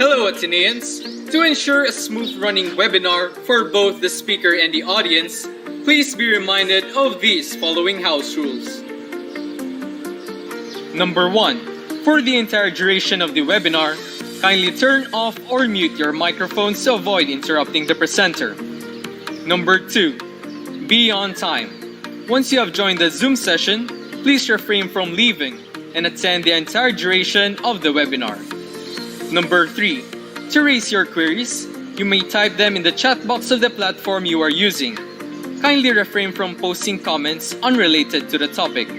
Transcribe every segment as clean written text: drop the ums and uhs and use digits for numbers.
Hello Ateneans! To ensure a smooth running webinar for both the speaker and the audience, please be reminded of these following house rules. Number 1. For the entire duration of the webinar, kindly turn off or mute your microphones to avoid interrupting the presenter. Number 2. Be on time. Once you have joined the Zoom session, please refrain from leaving and attend the entire duration of the webinar. Number 3. To raise your queries, you may type them in the chat box of the platform you are using. Kindly refrain from posting comments unrelated to the topic.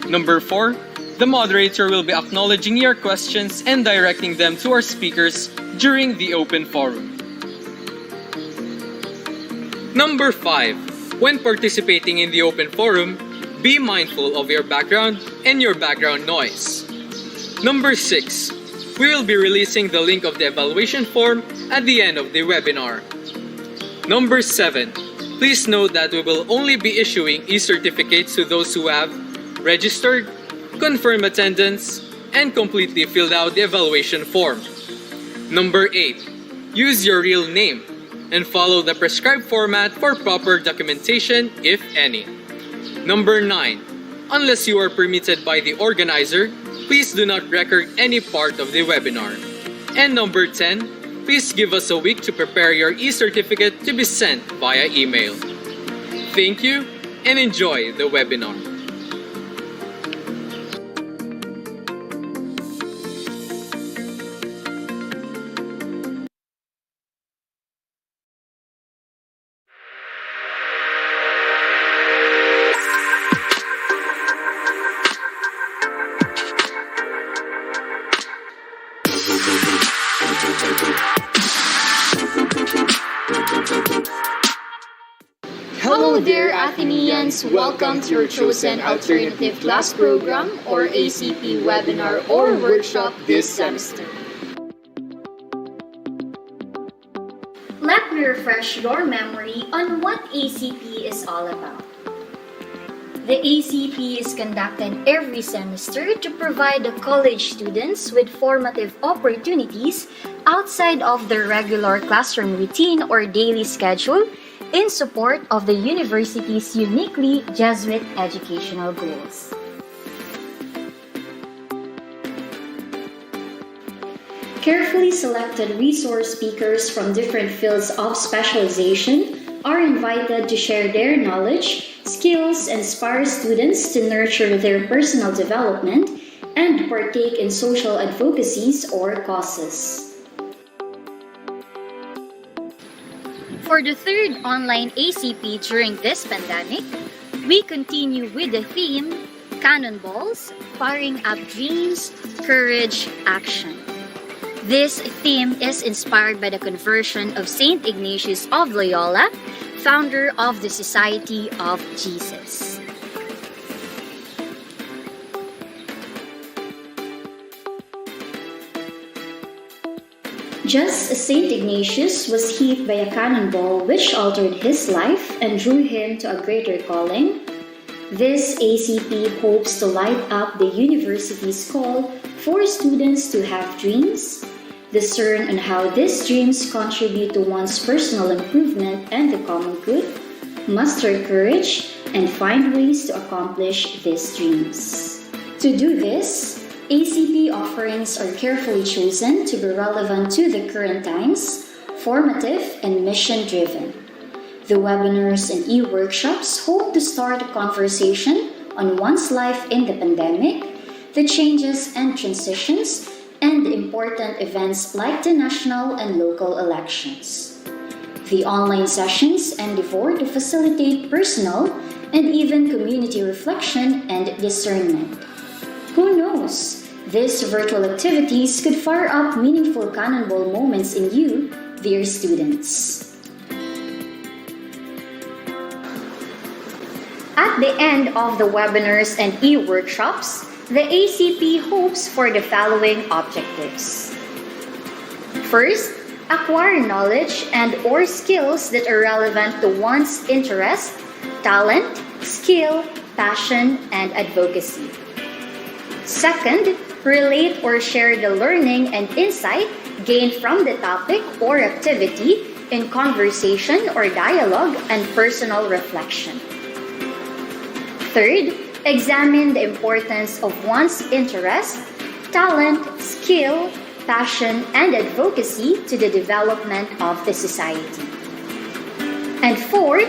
Number 4. The moderator will be acknowledging your questions and directing them to our speakers during the open forum. Number 5. When participating in the open forum, be mindful of your background and your background noise. Number 6. We will be releasing the link of the evaluation form at the end of the webinar. Number 7. Please note that we will only be issuing e-certificates to those who have registered, confirmed attendance, and completely filled out the evaluation form. Number 8. Use your real name and follow the prescribed format for proper documentation, if any. Number 9. Unless you are permitted by the organizer, please do not record any part of the webinar. And number 10, please give us a week to prepare your e-certificate to be sent via email. Thank you and enjoy the webinar. Hello there, Athenians! Welcome to your chosen alternative class program or ACP webinar or workshop this semester. Let me refresh your memory on what ACP is all about. The ACP is conducted every semester to provide the college students with formative opportunities outside of their regular classroom routine or daily schedule in support of the university's uniquely Jesuit educational goals. Carefully selected resource speakers from different fields of specialization are invited to share their knowledge, skills, and inspire students to nurture their personal development and partake in social advocacies or causes. For the third online ACP during this pandemic, we continue with the theme Cannonballs, Firing Up Dreams, Courage, Action. This theme is inspired by the conversion of Saint Ignatius of Loyola, founder of the Society of Jesus. Just as Saint Ignatius was hit by a cannonball which altered his life and drew him to a greater calling, this ACP hopes to light up the university's call for students to have dreams, discern on how these dreams contribute to one's personal improvement and the common good, muster courage, and find ways to accomplish these dreams. To do this, ACP offerings are carefully chosen to be relevant to the current times, formative, and mission-driven. The webinars and e-workshops hope to start a conversation on one's life in the pandemic, the changes and transitions, and important events like the national and local elections. The online sessions endeavor to facilitate personal and even community reflection and discernment. Who knows? These virtual activities could fire up meaningful cannonball moments in you, dear students. At the end of the webinars and e-workshops, the ACP hopes for the following objectives. First, acquire knowledge and/or skills that are relevant to one's interest, talent, skill, passion, and advocacy. Second, relate or share the learning and insight gained from the topic or activity in conversation or dialogue and personal reflection. Third, examine the importance of one's interest, talent, skill, passion, and advocacy to the development of the society. And fourth,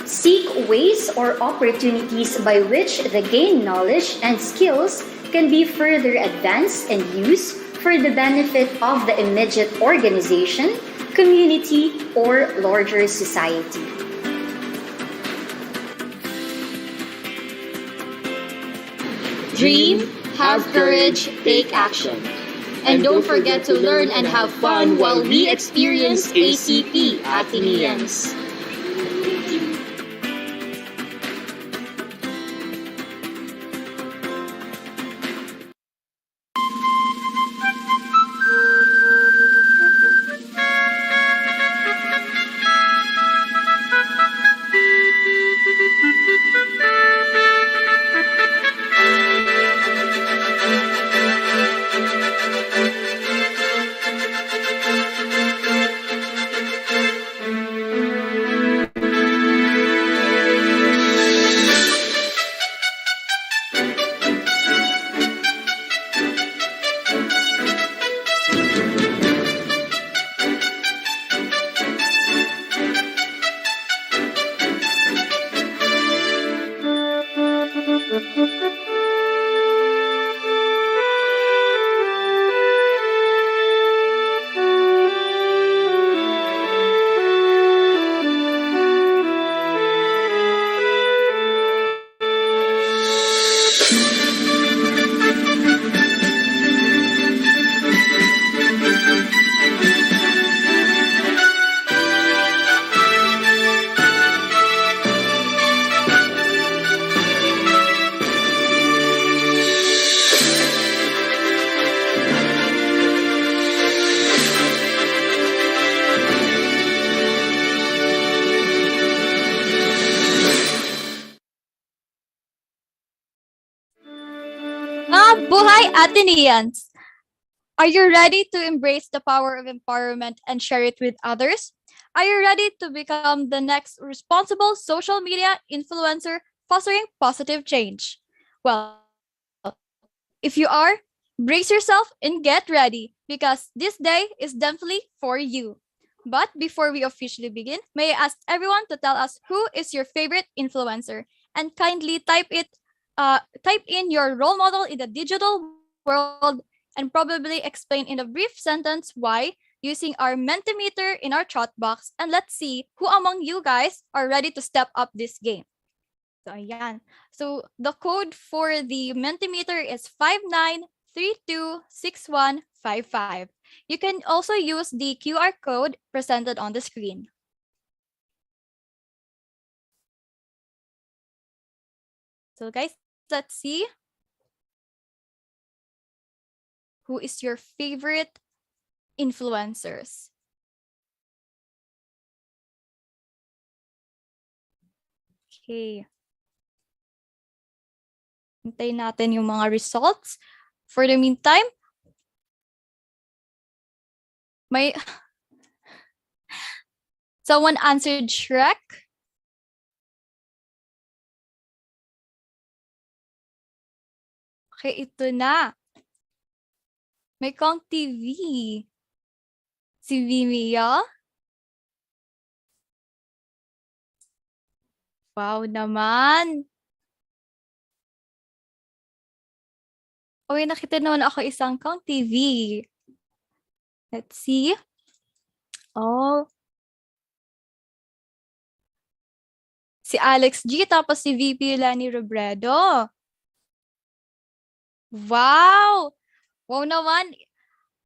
seek ways or opportunities by which the gained knowledge and skills can be further advanced and used for the benefit of the immediate organization, community, or larger society. Dream, have courage, take action. And don't forget to learn and have fun while we experience ACP Ateneans. Buhay Ateneans! Are you ready to embrace the power of empowerment and share it with others? Are you ready to become the next responsible social media influencer fostering positive change? Well, if you are, brace yourself and get ready because this day is definitely for you. But before we officially begin, may I ask everyone to tell us who is your favorite influencer and kindly type in your role model in the digital world and probably explain in a brief sentence why using our Mentimeter in our chat box, and let's see who among you guys are ready to step up this game. So ayan. So the code for the Mentimeter is 59326155. You can also use the QR code presented on the screen. So guys, let's see. Who is your favorite influencers? Okay. Hintayin natin yung mga results. For the meantime, may someone answered Shrek. Okay, ito na. May Kong TV. Si Vimeo. Wow naman. Okay, nakita naman ako isang Kong TV. Let's see. Oh. Si Alex G, tapos si VP Lani Robredo. Wow! Wow naman.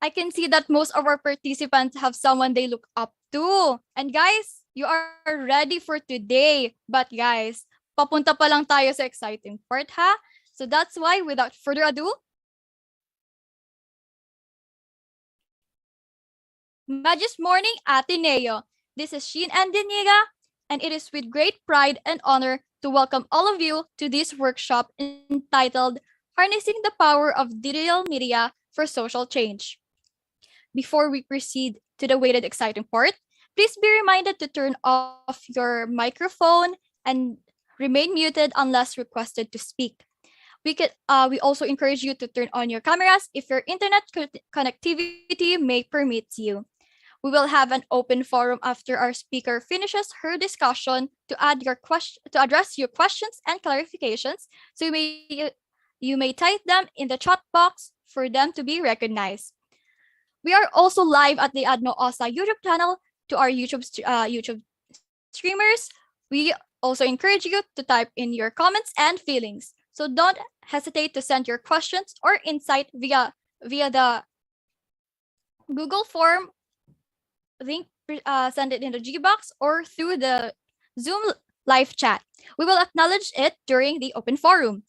I can see that most of our participants have someone they look up to. And guys, you are ready for today. But guys, papunta pa lang tayo sa exciting part, ha? So that's why, without further ado, Magis Morning Ateneo. This is Sheen and Deñiga, and it is with great pride and honor to welcome all of you to this workshop entitled Harnessing the Power of Digital Media for Social Change. Before we proceed to the weighted exciting part, please be reminded to turn off your microphone and remain muted unless requested to speak. We also encourage you to turn on your cameras if your internet connectivity may permit you. We will have an open forum after our speaker finishes her discussion to address your questions and clarifications. So you may type them in the chat box for them to be recognized. We are also live at the Adno Osa YouTube channel. To our YouTube streamers, we also encourage you to type in your comments and feelings. So don't hesitate to send your questions or insight via the Google form link. Send it in the Gbox or through the Zoom live chat. We will acknowledge it during the open forum.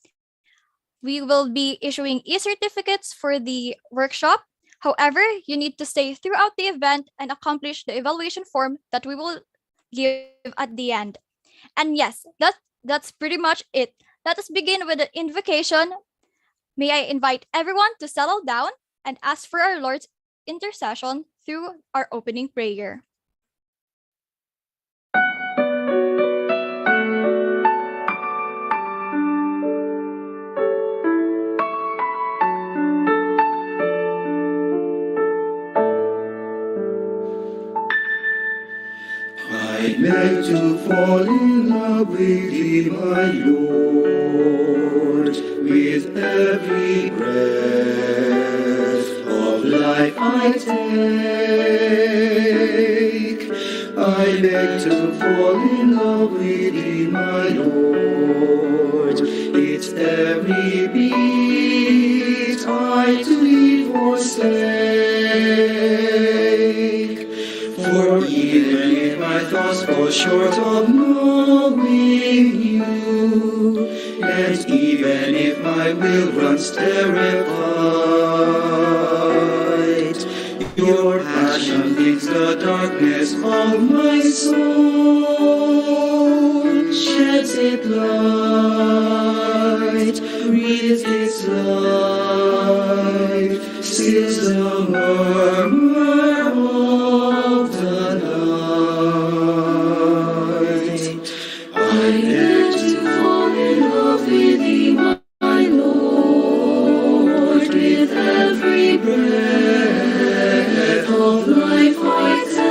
We will be issuing e-certificates for the workshop. However, you need to stay throughout the event and accomplish the evaluation form that we will give at the end. And yes, that's pretty much it. Let us begin with the invocation. May I invite everyone to settle down and ask for our Lord's intercession through our opening prayer. I beg to fall in love with thee, my Lord, with every breath of life I take. I beg to fall in love with thee, my Lord, its every beat I to thee forsake. For even if my thoughts fall short of knowing you, and even if my will runs terrified, your passion flings the darkness of my soul, sheds its light, breathes its life, stills the murmur of the night. I beg to fall in love with thee, my Lord, with every breath of life I take.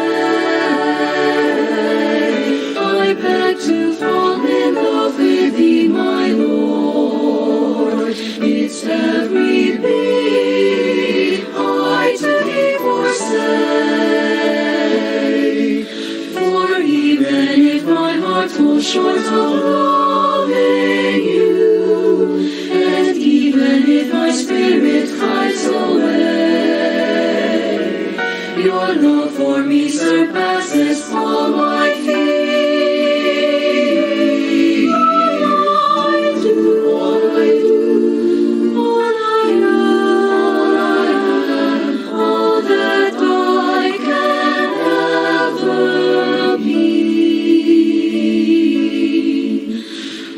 I beg to fall in love with thee, my Lord, its every beat I to thee forsake. For even if my heart falls short of loving you, and even if my spirit hides away, your love for me surpasses all my fears. I do all I do, all I am, all that I can ever be.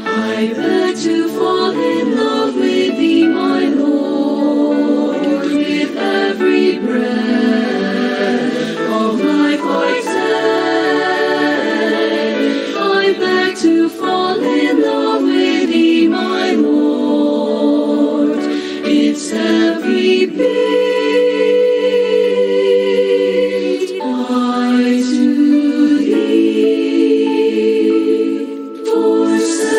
I beg to fall in love with thee, my Lord, with every breath of life I take. I beg to fall in love with thee, my Lord, its every beat I to thee forsake.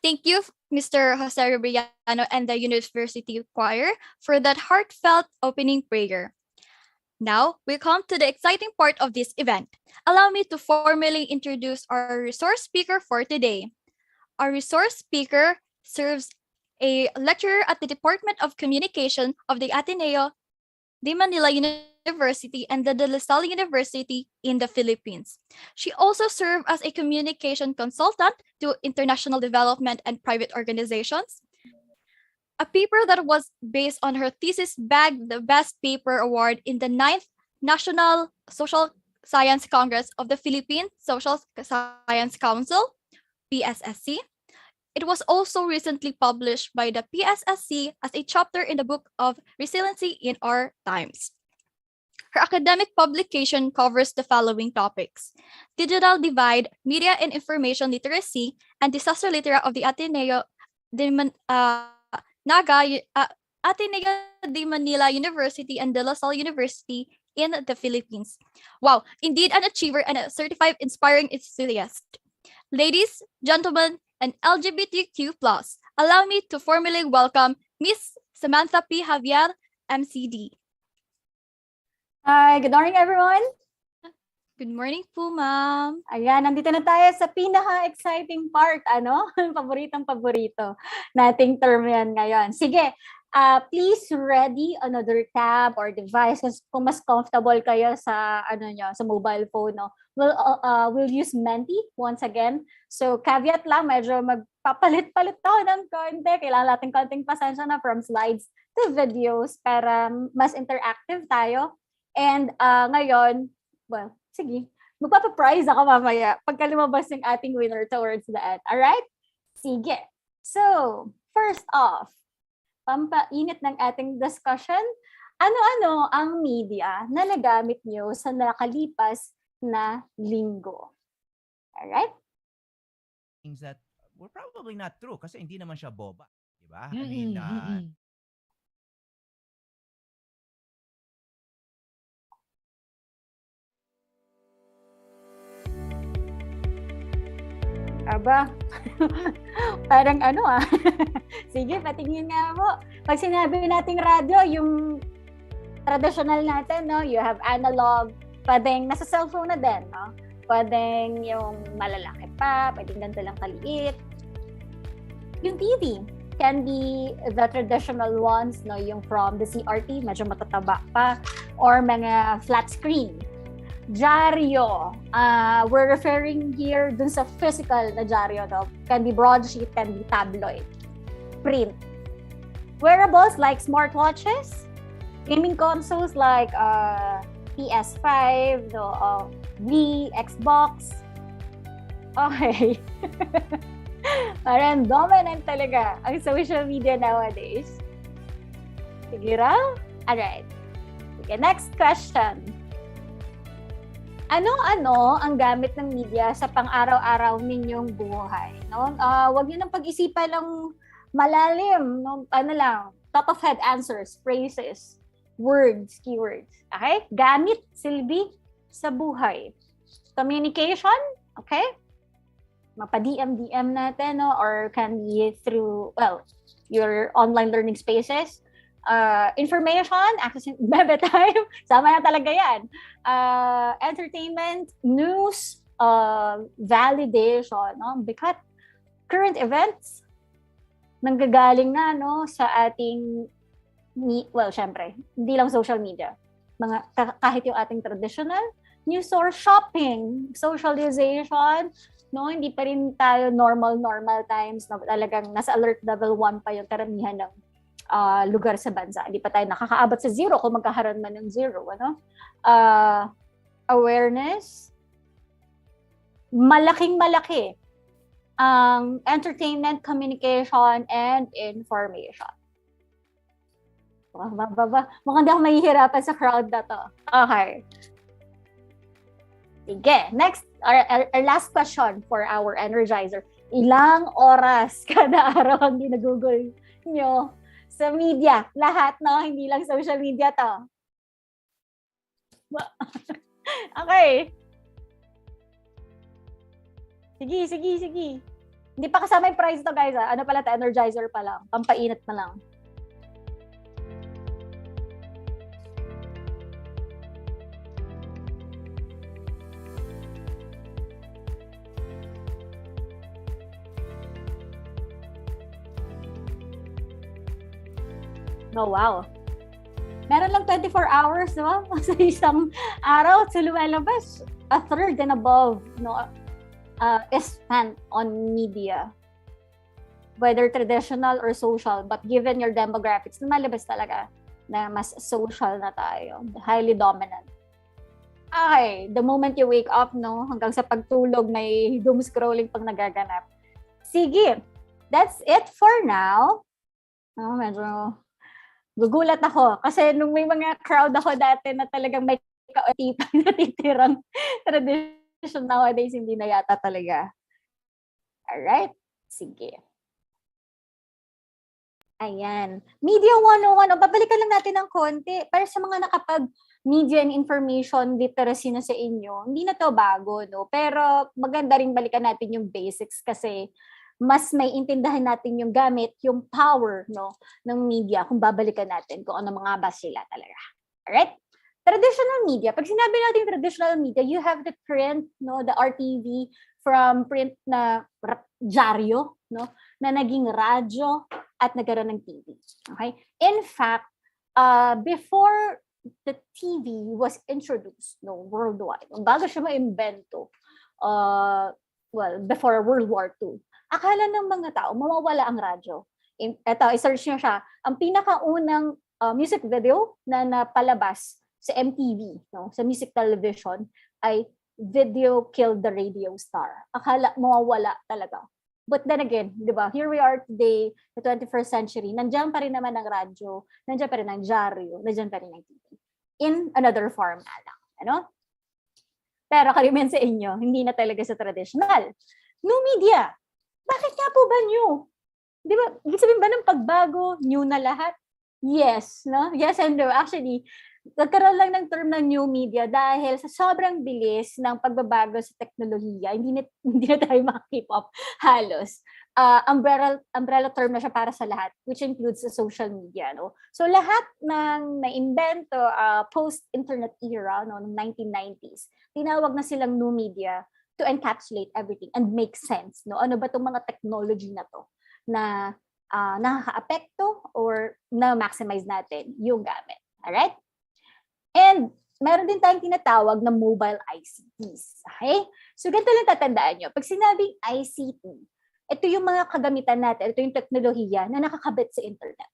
Thank you, Mr. Jose Rubriano and the University Choir, for that heartfelt opening prayer. Now, we come to the exciting part of this event. Allow me to formally introduce our resource speaker for today. Our resource speaker serves a lecturer at the Department of Communication of the Ateneo de Manila University and the De La Salle University in the Philippines. She also served as a communication consultant to international development and private organizations. A paper that was based on her thesis bagged the Best Paper Award in the 9th National Social Science Congress of the Philippine Social Science Council, PSSC. It was also recently published by the PSSC as a chapter in the book of Resiliency in Our Times. Her academic publication covers the following topics: digital divide, media and information literacy, and disaster literacy of the Ateneo Ateneo de Manila University and De La Salle University in the Philippines. Wow, indeed an achiever and a certified inspiring enthusiast. Ladies, gentlemen, and LGBTQ+, allow me to formally welcome Miss Samantha P. Javier, MCD. Hi, good morning everyone. Good morning po, ma'am. Ayan, nandito na tayo sa pinaka-exciting part, ano? Paboritong-paborito nating term yan ngayon. Sige, please ready another tab or device kung mas comfortable kayo sa sa mobile phone, no. We'll use Menti once again. So caveat lang, medyo magpapalit-palit tayo ng konti. Kailangan natin konting pasensya na from slides to videos para mas interactive tayo. And ngayon, well, sige, magpapaprize ako mamaya pagka lumabas yung ating winner towards the end. Alright? Sige. So, first off, pampainit ng ating discussion, ano-ano ang media na nagamit nyo sa nakalipas na linggo? Alright? Things that were probably not true kasi hindi naman siya boba. Diba? I mean, Aba, parang Sige, patingin nga po. Pag sinabi nating radyo, yung traditional natin, no? You have analog, pwedeng nasa cellphone na din, no? Pwedeng yung malalaki pa, pwedeng ganito lang kaliit. Yung TV can be the traditional ones, no? Yung from the CRT, medyo matataba pa, or mga flat screen. Dyaryo, we're referring here dun sa physical na dyaryo, no? Can be broadsheet, can be tabloid. Print. Wearables like smartwatches, gaming consoles like PS5, Wii, Xbox. Okay. Parang dominant talaga ang social media nowadays. Sige raw? Alright. Okay, next question. Ano-ano ang gamit ng media sa pang-araw-araw ninyong buhay? No? Huwag niyo nang pag-isipan lang malalim. No? Top of head answers, phrases, words, keywords. Okay? Gamit, silbi sa buhay. Communication, okay? Mapa-DM natin, no? Or can be through, your online learning spaces. Information, access, bebe time, sama na talaga yan. Entertainment, news, validation, no? Because current events, nanggagaling na, no, sa ating, syempre, hindi lang social media. Kahit yung ating traditional news source, shopping, socialization, no, hindi pa rin tayo normal times, no, talagang nasa alert level 1 pa yung karamihan ng lugar sa bansa. Hindi pa tayo nakakaabot sa 0 kung magkakaroon man ng 0. Awareness. Malaking-malaki ang entertainment, communication, and information. Mukhang di ako mahihirapan sa crowd na to. Okay. Sige. Next, our last question for our energizer. Ilang oras kada araw ang ginagugol nyo sa media? Lahat, no? Hindi lang social media to. Okay. Sige. Hindi pa kasama yung prize to, guys. Ano pala to? Energizer pa lang. Pampainit na lang. Oh, wow. Meron lang 24 hours, no? Sa isang araw, sa lumalabas, a third and above, no, is spent on media. whether traditional or social, but given your demographics, lumalabas talaga na mas social na tayo, highly dominant. Okay, the moment you wake up, no, hanggang sa pagtulog, may doom scrolling pang nagaganap. Sige, that's it for now. Medyo gugulat ako kasi nung may mga crowd ako dati na talagang may kaotipang natitirang tradition, nowadays hindi na yata talaga. Alright, sige. Ayan. Media 101. Babalikan lang natin ng konti. Para sa mga nakapag-media and information literacy na sa inyo, hindi na to bago, no? Pero maganda rin balikan natin yung basics kasi mas may intindahan natin yung gamit, yung power, no, ng media kung babalikan natin kung ano mga ba sila talaga. Alright? Traditional media. Pag sinabi natin traditional media, you have the print, no, the RTV from print na dyaryo, no, na naging radyo at nagkaroon ng TV. Okay? In fact, before the TV was introduced, no, worldwide, bago siya maimbento, before World War II, akala ng mga tao mawawala ang radyo. Ito, i-search nyo siya. Ang pinakaunang music video na napalabas sa MTV, no, sa music television, ay Video Killed the Radio Star. Akala mawawala talaga. But then again, di ba, here we are today, the 21st century, nandiyan pa rin naman ang radyo, nandiyan pa rin ang dyaryo, nandiyan pa rin ang TV. In another form lang. Ano? Pero kalimin sa inyo, hindi na talaga sa traditional. New media. Bakit nga po ba new? Di ba, ibig sabihin ba ng pagbago, new na lahat? Yes, no? Yes and no. Actually, nagkaroon lang ng term ng new media dahil sa sobrang bilis ng pagbabago sa teknolohiya, hindi na tayo maka-keep up halos. Umbrella term na siya para sa lahat, which includes the social media. No? So lahat ng na-invento post-internet era, no, ng 1990s, tinawag na silang new media to encapsulate everything and make sense. No? Ano ba itong mga technology na to na nakaka-apekto or na-maximize natin yung gamit. Alright? And meron din tayong tinatawag na mobile ICTs. Okay? So, ganito lang tatandaan nyo. Pag sinabing ICT, ito yung mga kagamitan natin, ito yung teknolohiya na nakakabit sa internet.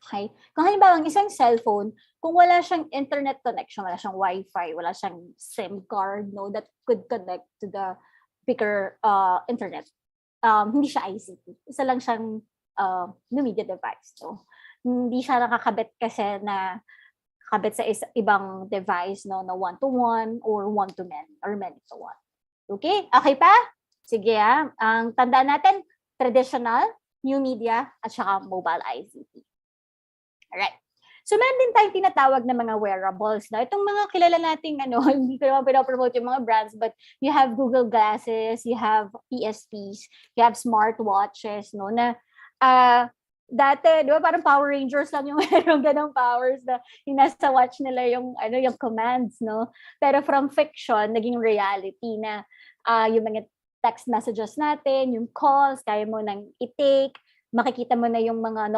Okay? Kung halimbawa, ang isang cellphone, kung wala siyang internet connection, wala siyang Wi-Fi, wala siyang SIM card, no, that could connect to the bigger internet, hindi siya ICT. Isa lang siyang new media device. No? Hindi siya nakakabit kasi na kabit sa ibang device, no, na one-to-one or one-to-many or many-to-one. Okay? Okay pa? Sige ang tandaan natin, traditional, new media, at saka mobile ICT. Alright. So, meron din tayong tinatawag na mga wearables. Na itong mga kilala nating, hindi ko naman pinapromote yung mga brands, but you have Google Glasses, you have PSPs, you have smartwatches, no, na dati, di ba, parang Power Rangers lang yung merong ganong powers na yung nasa watch nila yung commands, no? Pero from fiction, naging reality na yung mga text messages natin, yung calls, kaya mo nang i-take, makikita mo na yung mga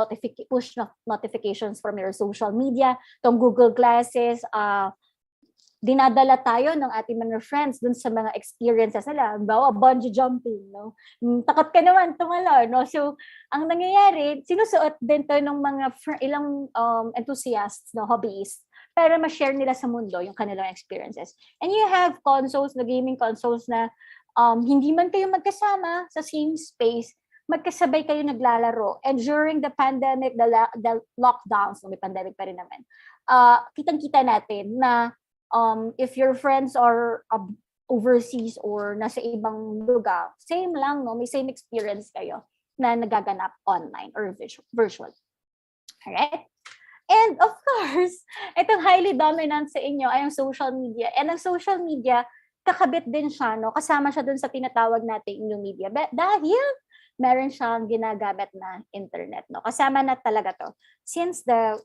push notifications from your social media, tong Google Glasses, dinadala tayo ng ating mga friends dun sa mga experiences nila. Bawa, bungee jumping, no? Takot ka naman tumalo, no? So, ang nangyayari, sinusuot din to ng mga ilang enthusiasts, no, hobbyists, para ma-share nila sa mundo yung kanilang experiences. And you have consoles, na gaming consoles na hindi man kayo magkasama sa same space, magkasabay kayo naglalaro. And during the pandemic, the lockdowns, no, may pandemic pa rin naman, kitang-kita natin na if your friends are overseas or nasa ibang lugar, same lang, no? May same experience kayo na nagaganap online or virtual. Alright? And of course, itong highly dominant sa inyo ay ang social media. And ang social media, kakabit din siya, no? Kasama siya dun sa tinatawag nating new media. Dahil meron siyang ginagamit na internet, no? Kasama na talaga to since the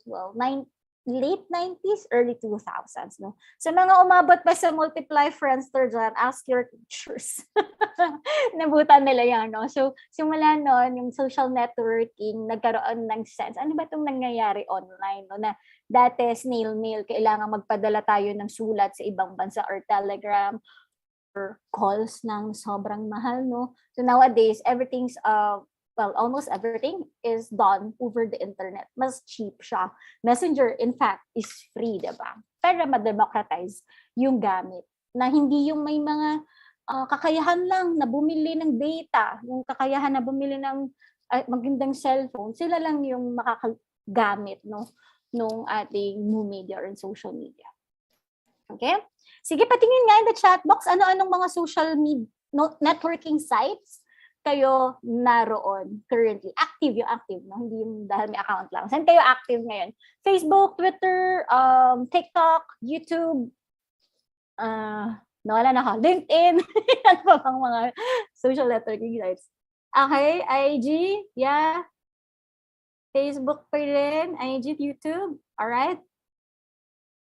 late 90s, early 2000s, no? Sa mga umabot pa sa multiply Friendster dyan, ask your teachers. Nabutan nila yan, no? So, simula noon, yung social networking, nagkaroon ng sense. Ano ba itong nangyayari online, no? Na dati, snail mail, kailangan magpadala tayo ng sulat sa ibang bansa or telegram or calls ng sobrang mahal, no? So, nowadays, everything's well, almost everything is done over the internet. Mas cheap siya. Messenger, in fact, is free, diba? Para ma-democratize yung gamit. Na hindi yung may mga kakayahan lang na bumili ng data, yung kakayahan na bumili ng magandang cellphone, sila lang yung makakagamit nung ating new media or social media. Okay? Sige, patingin nga in the chat box, ano-anong mga social media networking sites kayo naroon currently. Active yung active, no? Hindi yung dahil may account lang. Saan kayo active ngayon? Facebook, Twitter, TikTok, YouTube, wala na ako. LinkedIn, ano pa bang mga social networking sites? Okay, IG, yeah. Facebook pa rin, IG, YouTube, alright.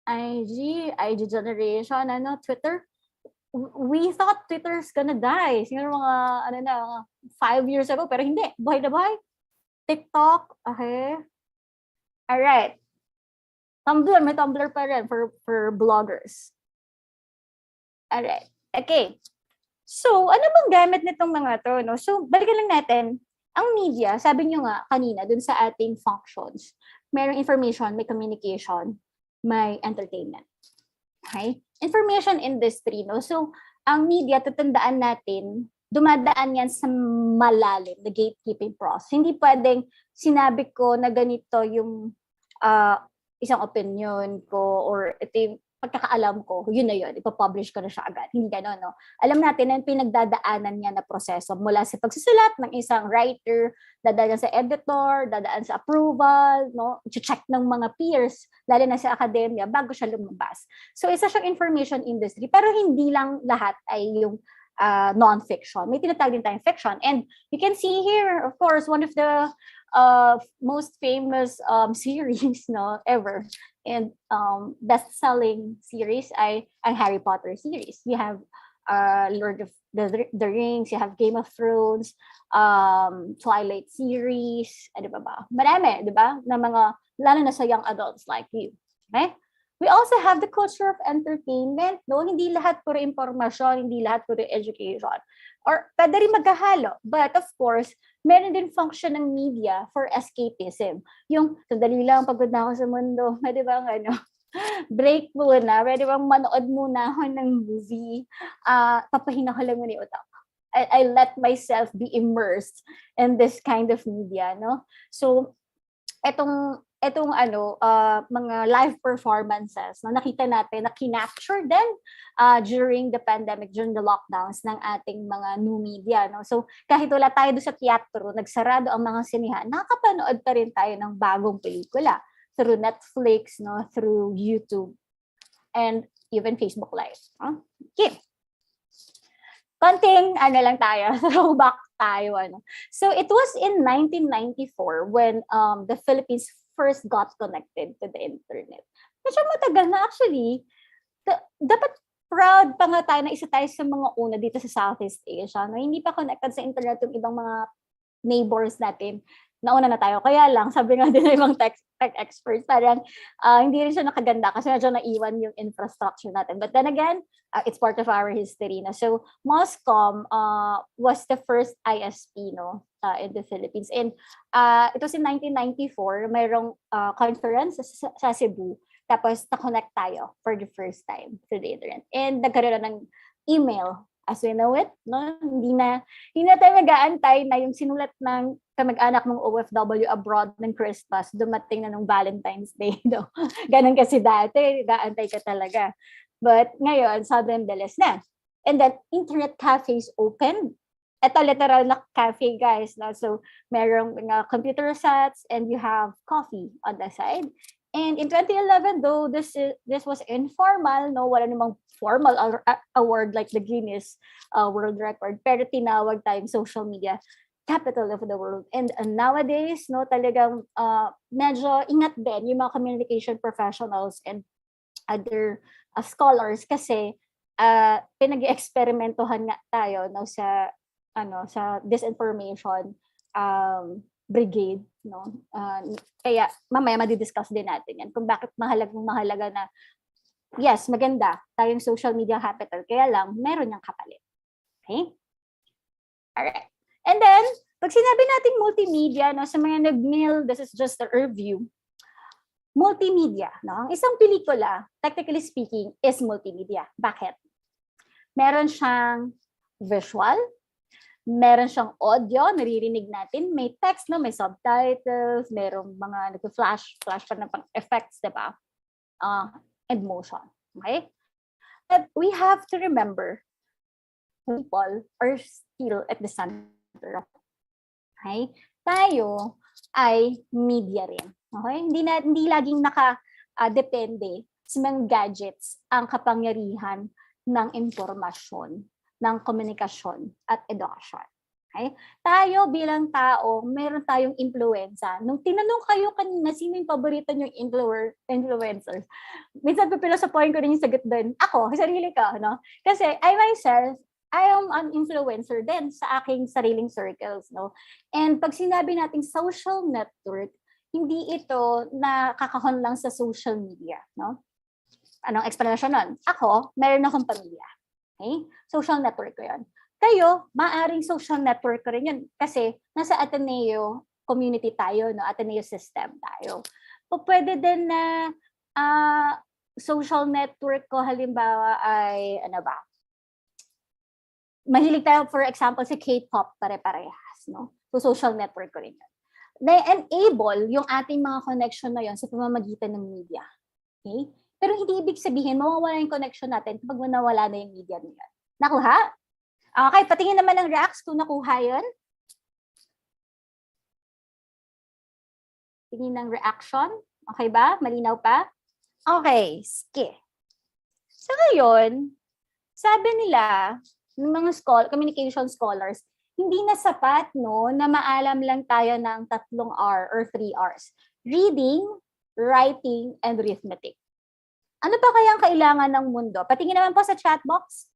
IG generation, Twitter. We thought Twitter's gonna die. Siguro mga 5 years ago, pero hindi. Buhay na buhay. TikTok, okay. Alright. Tumblr, may Tumblr pa rin for bloggers. Alright. Okay. So, ano bang gamit nitong mga to, no? So, balikan lang natin. Ang media, sabi nyo nga kanina, dun sa ating functions, mayroong information, may communication, may entertainment. Okay? Information industry, no? So, ang media, tatandaan natin, dumadaan yan sa malalim, the gatekeeping process. Hindi pwedeng sinabi ko na ganito yung isang opinion ko or ito yung pagkakaalam ko, yun na yun, ipapublish ko na siya agad. Hindi gano'n, no? Alam natin na yung pinagdadaanan niya na proseso mula sa pagsusulat ng isang writer, dadaan sa editor, dadaan sa approval, no? I-check ng mga peers, lalo na sa academia, bago siya lumabas. So, isa siyang information industry, pero hindi lang lahat ay yung non-fiction. May tinatawag din tayong fiction. And you can see here, of course, one of the most famous series ever and best-selling series ay ang Harry Potter series. You have Lord of the Rings, you have Game of Thrones, Twilight series, ano ba? Marami, di ba? Na mga, lalo na sa young adults like you. Okay? We also have the culture of entertainment, no? Hindi lahat puro impormasyon, hindi lahat puro education. Or pwede rin magkahalo. But of course, meron din function ng media for escapism. Yung, sandali lang, pagod na ako sa mundo. Pwede bang break muna? Pwede bang manood muna ako ng movie? Papahinga ko lang muna yung utak. I let myself be immersed in this kind of media, no? So, etong mga live performances na nakita natin na kinapture din during the pandemic, during the lockdowns ng ating mga new media, no? So kahit wala tayo doon sa teatro, nagsarado ang mga sinihan, nakakapanood pa rin tayo ng bagong pelikula through Netflix, no, through YouTube and even Facebook Live. Okay. Konting lang tayo, throwback tayo. So it was in 1994 when the Philippines first got connected to the internet. Medyo matagal na actually. Dapat proud pa nga tayo na isa tayo sa mga una dito sa Southeast Asia. No? Hindi pa connected sa internet yung ibang mga neighbors natin. Nauna na tayo. Kaya lang, sabi nga din ng ibang tech experts, parang hindi rin siya nakaganda kasi medyo naiwan yung infrastructure natin. But then again, it's part of our history. So, Moscom was the first ISP in the Philippines. And it was in 1994, mayroong conference sa Cebu. Tapos, na-connect tayo for the first time through the internet. And nagkaroon ng email as we know it, no? Hindi na tayo mag-aantay na yung sinulat ng kamag-anak mong OFW abroad ng Christmas, dumating na nung Valentine's Day, no? Ganun kasi dati, gaantay ka talaga. But ngayon, sobrang bilis na. And then, internet cafes opened. Ito, literal na cafe, guys, no? So, merong computer sets and you have coffee on the side. And in 2011, though, this was informal, no, wala namang formal award like the Guinness World Record, pero tinawag tayong social media capital of the world. And nowadays, no, talagang medyo ingat din yung mga communication professionals and other scholars kasi pinag-experimentohan nga tayo, no, sa disinformation brigade, no? Kaya mamaya madidiscuss din natin yan kung bakit mahalaga na yes, maganda tayong social media capital, kaya lang meron niyang kapalit. Okay? Alright. And then, Pag sinabi nating multimedia, no, sa mga nag-mail, this is just a review. Multimedia, no? Ang isang pelikula, technically speaking, is multimedia. Bakit? Meron siyang visual, meron siyang audio, naririnig natin, may text, no, may subtitles, merong mga nag-flash pa ng effects, diba? And motion. Okay? But we have to remember, people are still at the center. Okay? Tayo ay media rin. Okay? Hindi laging depende sa mga gadgets ang kapangyarihan ng impormasyon, ng komunikasyon at edukasyon. Okay? Tayo bilang tao, meron tayong influenza. Nung tinanong kayo kanina, sino yung paborito niyong influencers? Minsan pipilosopohin ko rin yung sagot doon. Ako, sarili ko, no? Kasi I am an influencer din sa aking sariling circles, no? And pag sinabi nating social network, hindi ito nakakahon lang sa social media, no? Anong explanation nun? Ako, meron akong pamilya. Okay? Social network ko yun. Kayo, maaring social network ko rin yun. Kasi nasa Ateneo community tayo, no? Ateneo system tayo. O pwede din na social network ko halimbawa ay, mahilig tayo, for example, sa K-pop, pare-parehas, no? So, social network ko rin yun. Na-enable yung ating mga connection na yun sa pamamagitan ng media. Okay? Pero hindi ibig sabihin, mawawala yung connection natin kapag nawala na yung media niya. Nakuha? Okay, patingin naman ng reacts kung nakuha yun. Tingin ng reaction. Okay ba? Malinaw pa? Okay, sige. So ngayon, sabi nila, ng mga communication scholars, hindi na sapat, no, na maalam lang tayo ng 3 R or 3 Rs. Reading, writing, and arithmetic. Ano pa kaya ang kailangan ng mundo? Patingin naman po sa chat box.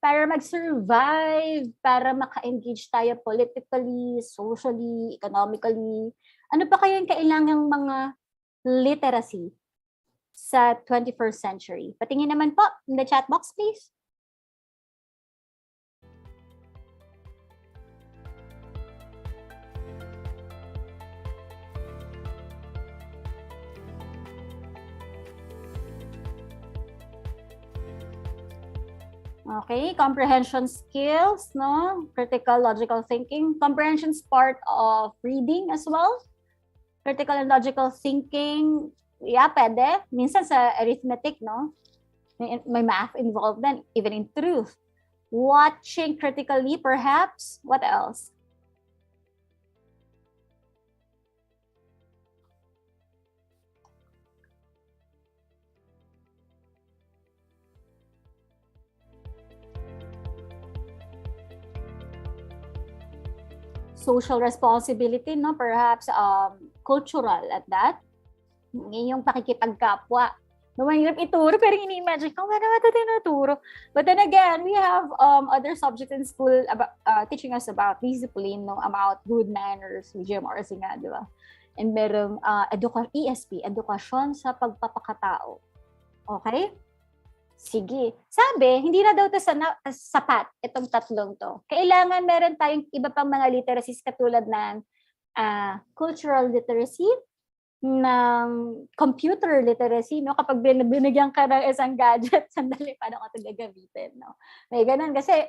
Para mag-survive, para maka-engage tayo politically, socially, economically. Ano pa kaya ang kailangang mga literacy sa 21st century? Patingin naman po in the chat box, please. Okay, comprehension skills, no? Critical, logical thinking. Comprehension is part of reading as well. Critical and logical thinking, yeah, pwede. Minsan sa arithmetic, no? May math involved then, even in truth. Watching critically, perhaps. What else? Social responsibility, no? Perhaps cultural at that. Yung pakikipagkapwa. Mahirap ituro, pero ini-imagine ko, ano ito tinuturo? But then again, we have other subjects in school about, teaching us about discipline, no? About good manners, GMRC nga, di ba? And merong ESP, edukasyon sa pagpapakatao. Okay? Sige. Sabi, hindi na daw ito sapat, itong 3 to. Kailangan meron tayong iba pang mga literacies katulad ng cultural literacy, ng computer literacy, no? Kapag binigyan ka ng isang gadget, sandali, paano ka ito gagamitin, no? May ganun. Kasi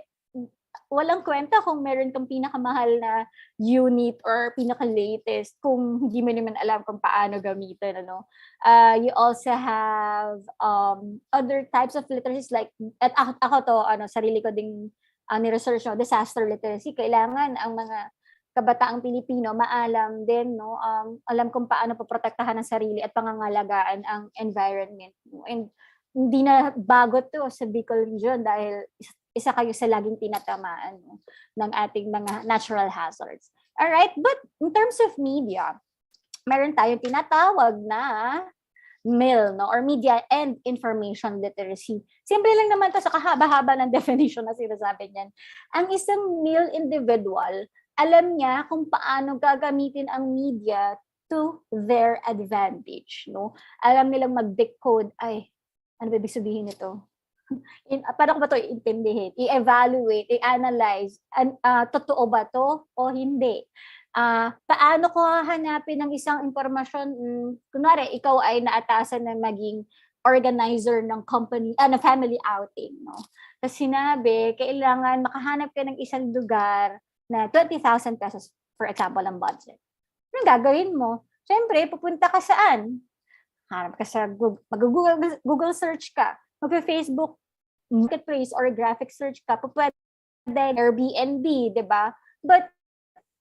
walang kwenta kung meron kang pinakamahal na unit or pinaka-latest kung hindi mo naman alam kung paano gamitin, ano. You also have other types of literacies like, at ako to, sarili ko ding ni-research, no, disaster literacy. Kailangan ang mga kabataang Pilipino maalam din, no, alam kung paano poprotektahan ang sarili at pangangalagaan ang environment. And hindi na bago to sa Bicol region dahil isa kayo sa laging tinatamaan, no, ng ating mga natural hazards. Alright, but in terms of media, meron tayong tinatawag na MIL, no, or Media and Information Literacy. Simple lang naman to sa kahaba-haba ng definition na sinasabi niyan. Ang isang MIL individual, alam niya kung paano gagamitin ang media to their advantage, no? Alam nilang mag-decode, ay, ano ba ibig sabihin nito? Paano ko ba ito iintindihin? I-evaluate, i-analyze, totoo ba to o hindi? Paano ko hahanapin ng isang impormasyon? Kunwari, ikaw ay naatasan na maging organizer ng company, ng family outing, no? Tapos sinabi, kailangan makahanap ka ng isang lugar na 20,000 pesos, for example, ang budget. Anong gagawin mo? Siyempre, pupunta ka saan? Hanap ka sa Google search ka, mag-Facebook marketplace or graphic search ka, pwede Airbnb, di ba? But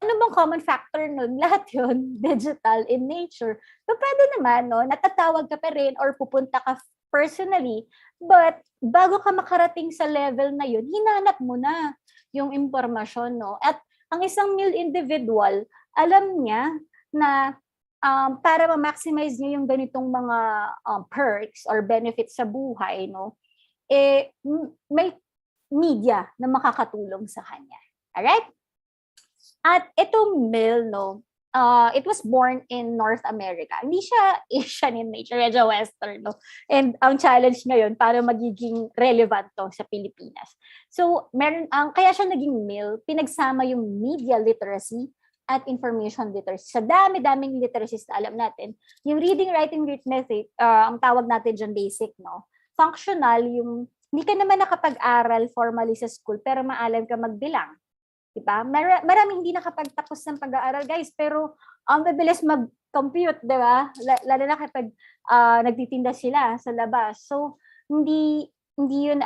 ano bang common factor nun? Lahat yun, digital in nature. So, pwede naman, no, natatawag ka pa rin or pupunta ka personally, but bago ka makarating sa level na yun, hinanap mo na yung impormasyon, no? At ang isang male individual, alam niya na para ma-maximize niya yung ganitong mga perks or benefits sa buhay, no? May media na makakatulong sa kanya. Alright? At itong Mill, no, it was born in North America. Hindi siya Asian in nature, medyo Western, no? And ang challenge ngayon, para magiging relevant to sa Pilipinas. So, kaya siya naging Mill, pinagsama yung media literacy at information literacy. Sa dami-daming literacies na alam natin, yung reading, writing, arithmetic, ang tawag natin dyan basic, no? Functional, yung hindi ka naman nakapag-aral formally sa school, pero maalam ka magbilang. Diba? Maraming hindi nakapagtapos ng pag-aaral, guys, pero mabilis mag-compute, diba? Lalo na kapag nagtitinda sila sa labas. So, hindi yun,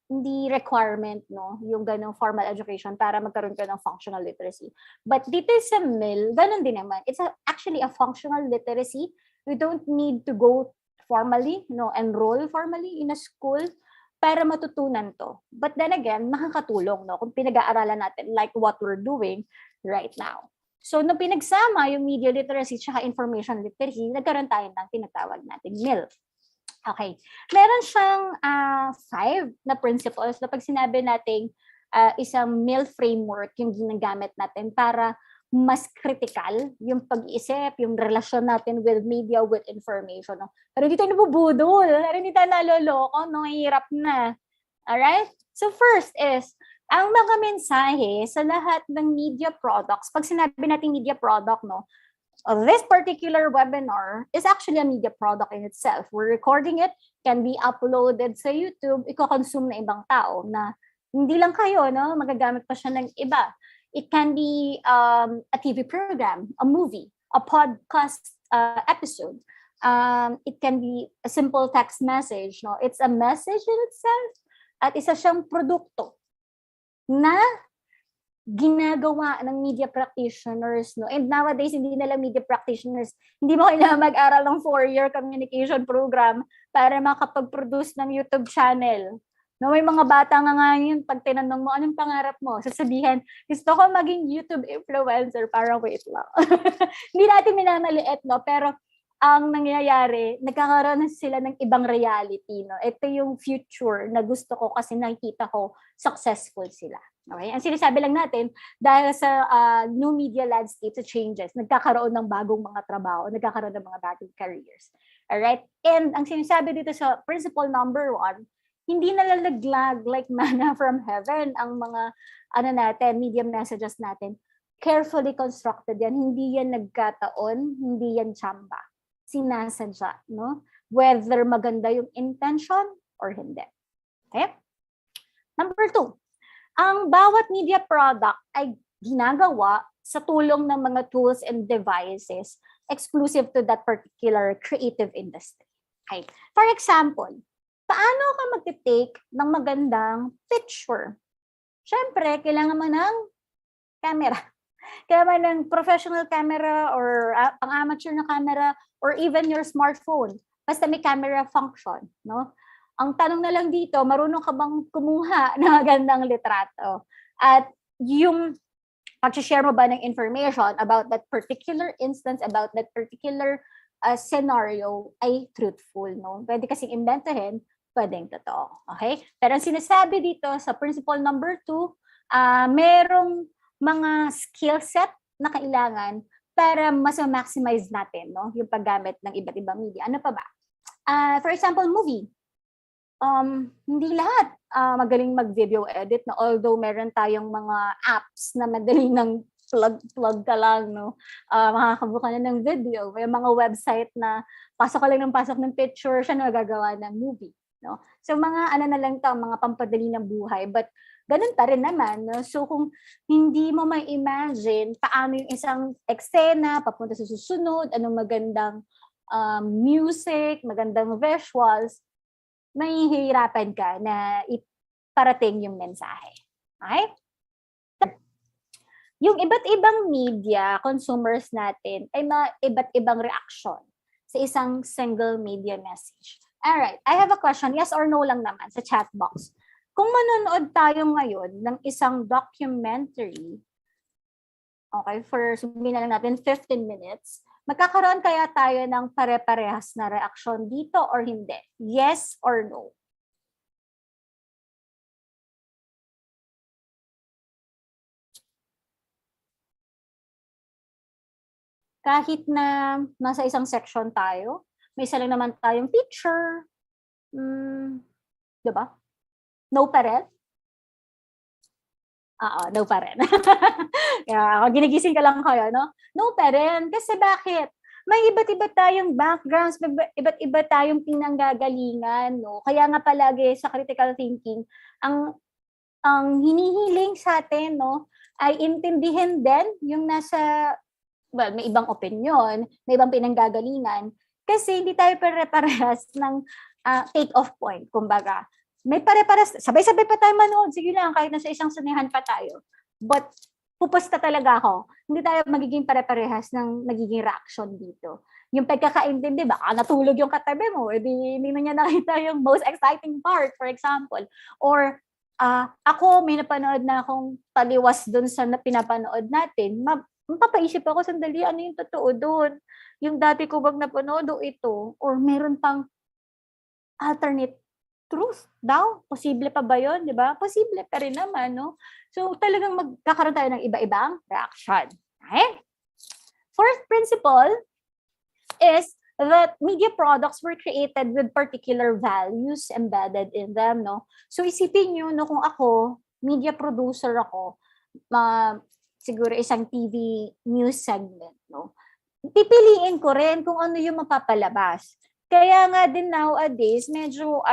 hindi requirement, no, yung ganong formal education para magkaroon ka ng functional literacy. But dito sa Mill, ganon din naman. It's actually a functional literacy. We don't need to go formally, enroll formally in a school para matutunan to. But then again, makakatulong, no, kung pinag-aaralan natin like what we're doing right now. So, nung pinagsama yung media literacy at information literacy, nagkaroon tayo ng tinatawag natin Mill. Okay. Meron siyang 5 na principles na pag sinabi natin isang Mill framework yung ginagamit natin para mas critical yung pag-iisip, yung relasyon natin with media, with information. No? Pero hindi tayo nabubudol, hindi tayo naloloko, no? Hirap na. Alright? So first is, ang mga mensahe sa lahat ng media products, pag sinabi natin media product, no, this particular webinar is actually a media product in itself. We're recording it, can be uploaded sa YouTube, i-consume na ibang tao na hindi lang kayo, no, magagamit pa siya ng iba. It can be a TV program, a movie, a podcast episode. It can be a simple text message. No? It's a message in itself at isa siyang produkto na ginagawa ng media practitioners. No? And nowadays, hindi na lang media practitioners. Hindi mo kailangan mag-aral ng 4-year communication program para makapag-produce ng YouTube channel. No, may mga bata nga ngayon, pag tinanong mo, anong pangarap mo? Sasabihin, gusto ko maging YouTube influencer, parang wait lang. Hindi natin minamaliit, no? Pero ang nangyayari, nagkakaroon na sila ng ibang reality, no? Ito yung future na gusto ko kasi nakikita ko successful sila. Okay? Ang sinasabi lang natin, dahil sa new media landscape, sa changes, nagkakaroon ng bagong mga trabaho, nagkakaroon ng mga bagong careers. Alright? And ang sinasabi dito sa principle number 1, hindi nalalaglag like manna from heaven ang mga media messages natin. Carefully constructed yan. Hindi yan nagkataon, hindi yan tsamba. Sinasadya, no? Whether maganda yung intention or hindi. Okay? Number 2, ang bawat media product ay ginagawa sa tulong ng mga tools and devices exclusive to that particular creative industry. Okay? For example, paano ka mag-take ng magandang picture? Siyempre, kailangan mo ng camera. Kailangan ng professional camera or ang amateur na camera or even your smartphone. Basta may camera function, no? Ang tanong na lang dito, marunong ka bang kumuha ng magandang litrato? At yung pag-share mo ba ng information about that particular instance, about that particular scenario ay truthful, no? Pwede kasing imbentahin, pwedeng totoo. Okay? Pero ang sinasabi dito sa principle number 2, merong mga skill set na kailangan para mas maximize natin, no, yung paggamit ng iba't ibang media. Ano pa ba? For example, movie. Hindi lahat magaling mag-video edit, no? Although meron tayong mga apps na madali ng plug ka lang, no? Makakabuka na ng video. May mga website na pasok ka lang ng pasok ng picture, siya na gagawa ng movie, no? So mga ano na lang to, mga pampadali ng buhay. But ganun pa rin naman, no? So kung hindi mo may imagine paano yung isang eksena papunta sa susunod, anong magandang music, magandang visuals, mahihirapan ka na iparating yung mensahe. Okay? Yung iba't ibang media consumers natin ay iba't ibang reaction sa isang single media message. Alright, I have a question. Yes or no lang naman sa chat box. Kung manonood tayo ngayon ng isang documentary, okay, for sabihin na lang natin 15 minutes, magkakaroon kaya tayo ng pare-parehas na reaksyon dito or hindi? Yes or no? Kahit na nasa isang section tayo, may isa lang naman tayong picture, diba? No pa rin? No pa rin. Ginigising ka lang kayo, no? No pa rin. Kasi bakit? May iba't iba tayong backgrounds, may iba't iba tayong pinanggagalingan, no? Kaya nga palagi sa critical thinking, ang hinihiling sa atin, no, ay intindihin din yung nasa, may ibang opinion, may ibang pinanggagalingan, kasi hindi tayo pare-parehas ng take-off point, kumbaga. May pare-parehas, sabay-sabay pa tayo manood, sige lang, kahit nasa isang sinihan pa tayo. But, pupusta talaga ako, hindi tayo magiging pare-parehas ng nagiging reaction dito. Yung pagkakaintindi, baka natulog yung katabi mo, hindi na niya nakita yung most exciting part, for example. Or, ako, may napanood na akong taliwas dun sa pinapanood natin, mapapaisip ako, sandali, ano yung totoo dun? Yung dati ko bang napanood o ito? Or meron pang alternate truth daw? Posible pa ba yun? Di ba? Posible pa rin naman, no? So, talagang magkakaroon tayo ng iba-ibang reaction. Okay? Fourth principle is that media products were created with particular values embedded in them, no? So, isipin nyo, no, kung ako, media producer ako, siguro isang TV news segment, no? Pipiliin ko rin kung ano yung mapapalabas. Kaya nga din nowadays, medyo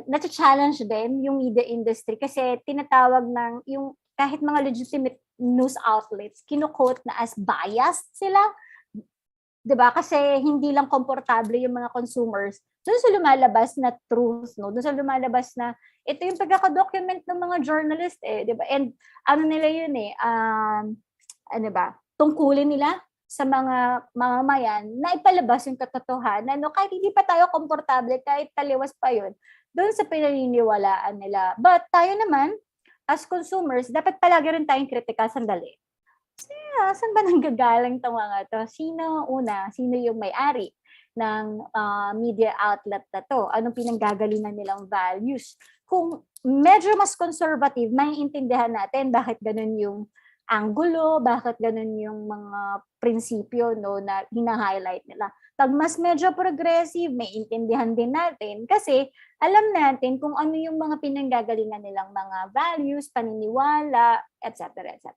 nata-challenge din yung media industry kasi tinatawag ng yung kahit mga legitimate news outlets, kino-quote na as biased sila. 'Di ba? Kasi hindi lang komportable yung mga consumers doon sa lumalabas na truth, no? Doon sa lumalabas na ito yung pagkaka-document ng mga journalist, 'di ba? And ano nila yun tungkulin nila sa mga mamamayan na ipalabas yung katotohanan, no? Kahit hindi pa tayo komportable, kahit taliwas pa yun, doon sa pinaniniwalaan nila. But tayo naman, as consumers, dapat palagi rin tayong kritikal. Sandali. Saan ba nanggagaling itong mga to? Sino yung may-ari ng media outlet na to? Anong pinanggagalingan nilang values? Kung medyo mas conservative, maiintindihan natin bakit ganun yung anggulo, bakit ganun yung mga prinsipyo, no, na hina-highlight nila. Pag mas medyo progressive, may intindihan din natin kasi alam natin kung ano yung mga pinanggagalingan nilang mga values, paniniwala, etc. etc.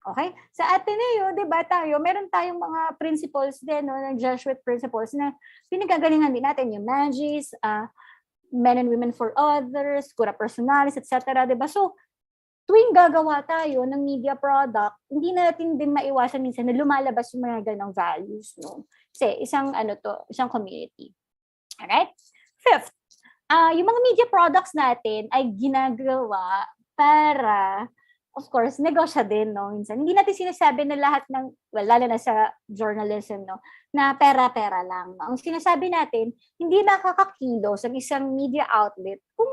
Okay? Sa Ateneo, 'di ba, meron tayong mga principles din, no, ng Jesuit principles na pinanggagalingan din natin yung magis, men and women for others, cura personalis, etc. 'di ba? So, tuwing gagawa tayo ng media product, hindi natin din maiwasan minsan na lumalabas yung mga ganong values, no? Kasi isang community. Alright? Fifth, yung mga media products natin ay ginagawa para, of course, negosyo din, no? Minsan, hindi natin sinasabi na lahat ng, lalo na sa journalism, no, na pera-pera lang. No? Ang sinasabi natin, hindi makakakilos ang isang media outlet kung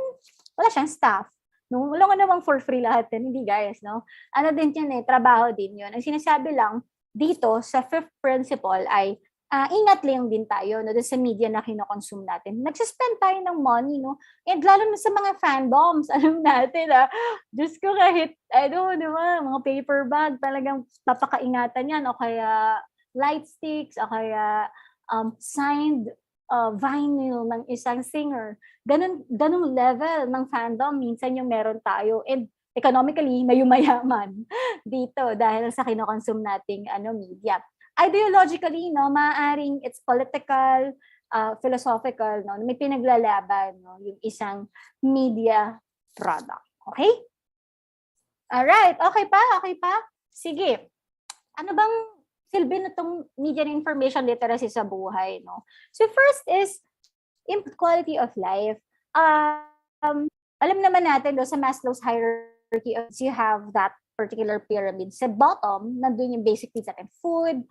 wala siyang staff. No, wala nga namang for free lahat yan, hindi guys, no? Ano din yan trabaho din yun. Ang sinasabi lang dito sa fifth principle ay ingat lang din tayo, no, sa media na kinokonsume natin. Nagsuspend tayo ng money, no? And lalo na sa mga fandoms, alam natin, Diyos ko, kahit, mga paper bag, talagang papakaingatan yan, o kaya light sticks, o kaya signed vinyl ng isang singer. Ganung level ng fandom minsan yung meron tayo. And economically, mayumayaman dito dahil sa kinokonsume nating media. Ideologically, no, maaaring it's political, philosophical, no, may pinaglalaban, no, yung isang media product. Okay? Alright, okay pa? Sige. Ano bang silbi na itong media and information literacy sa buhay, no? So first is quality of life. Alam naman natin, sa Maslow's hierarchy, you have that particular pyramid. Sa bottom, nandun yung basic needs natin. Food,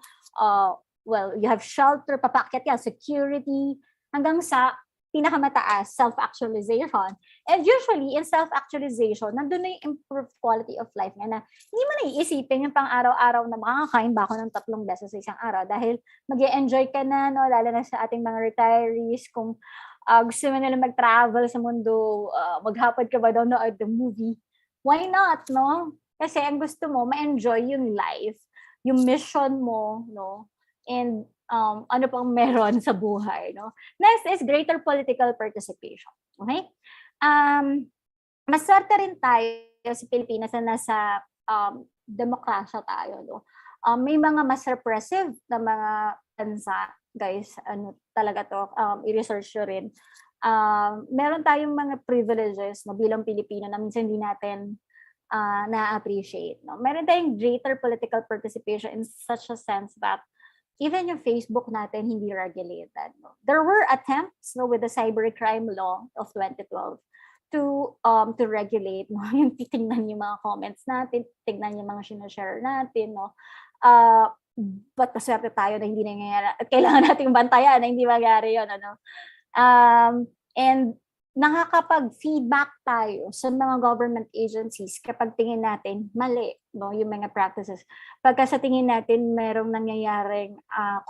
you have shelter, papakit yan, security, hanggang sa pinakamataas, self-actualization. And usually, in self-actualization, nandun na yung improved quality of life nga na hindi mo naiisipin yung pang-araw-araw na makakain ba ako ng 3 beses sa isang araw dahil mag-enjoy ka na, no? Lalo na sa ating mga retirees, kung gusto mo nila mag-travel sa mundo, maghapad ka ba daw na the movie? Why not, no? Kasi ang gusto mo, ma-enjoy yung life, yung mission mo, no? And ano pang meron sa buhay, no? Next is greater political participation. Okay? Maswerte rin tayo sa Pilipinas na nasa demokrasya tayo, no? May mga mas repressive na mga bansa, guys, talaga to, i-research nyo rin. Meron tayong mga privileges, no, bilang Pilipino na minsan hindi natin na-appreciate, no? Meron tayong greater political participation in such a sense that even yung Facebook natin hindi regulated, no? There were attempts, no, with the cybercrime law of 2012 to regulate, no, yung titingnan yung mga comments natin, tignan yung mga sinashare natin, no. But maswerte tayo na hindi nangyayari at kailangan nating bantayan na hindi mangyari yun, ano. And nakakapag-feedback tayo sa mga government agencies kapag tingin natin mali, no, yung mga practices. Pagka sa tingin natin merong nangyayaring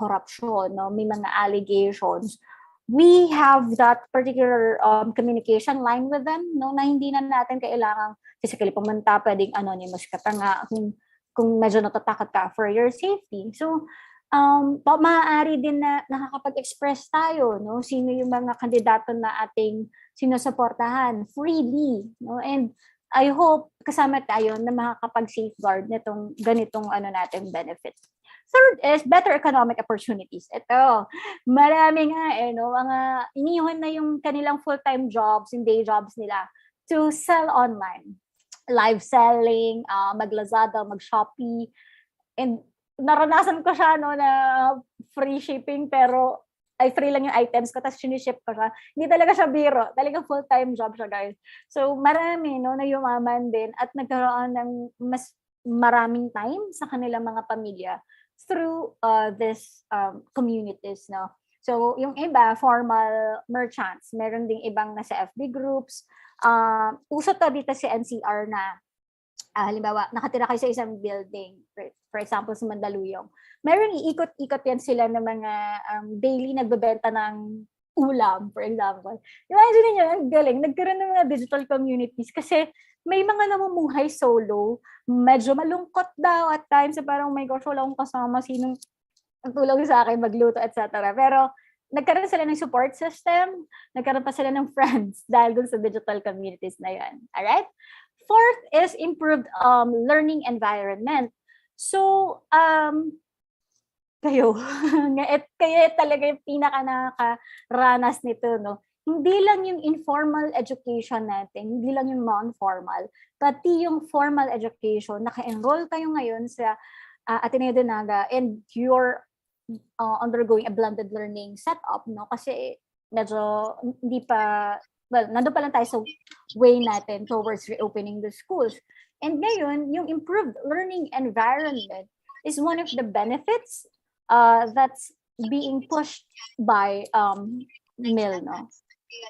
corruption, no, may mga allegations, we have that particular communication line with them, no, na hindi na natin kailangang physically pumunta, pwedeng anonymous ka pa nga kung medyo natatakot ka for your safety. So, maaari din na nakakapag-express tayo, no, sino yung mga kandidato na ating sinusuportahan freely, no, and I hope kasama tayo na makakapag-safeguard nitong ganitong natin benefits. Third is better economic opportunities. Ito, marami nga no, mga iniwan na yung kanilang full-time jobs, yung day jobs nila to sell online. Live selling, mag-Lazada, mag-Shopee, and naranasan ko siya, no, na free shipping pero ay free lang yung items ko tapos siniship ko siya. Hindi talaga siya biro. Talagang full-time job siya, guys. So, marami, no, na yumaman din at nagkaroon ng mas maraming time sa kanilang mga pamilya through this communities, no. So, yung iba, formal merchants. Meron ding ibang nasa FB groups. Uso to dito si NCR na halimbawa, nakatira kayo sa isang building, for example, sa Mandaluyong. Meron iikot-ikot yan sila ng mga daily nagbebenta ng ulam, for example. Imagine niyo, ang galing. Nagkaroon ng mga digital communities kasi may mga namumuhay solo. Medyo malungkot daw at times. Parang, my gosh, wala akong kasama. Sinong tulong sa akin, magluto, etc. Pero, nagkaroon sila ng support system. Nagkaroon pa sila ng friends dahil dun sa digital communities na yan. Alright? Fourth is improved learning environment. So, kayo talaga yung pinaka nakakaranas nito, no? Hindi lang yung informal education natin, hindi lang yung non-formal, pati yung formal education. Naka-enroll kayo ngayon sa Ateneo Deñiga and you're undergoing a blended learning setup, no? Kasi medyo hindi pa, nandun pa lang tayo sa way natin towards reopening the schools. And ngayon, yung improved learning environment is one of the benefits that's being pushed by MIL, no?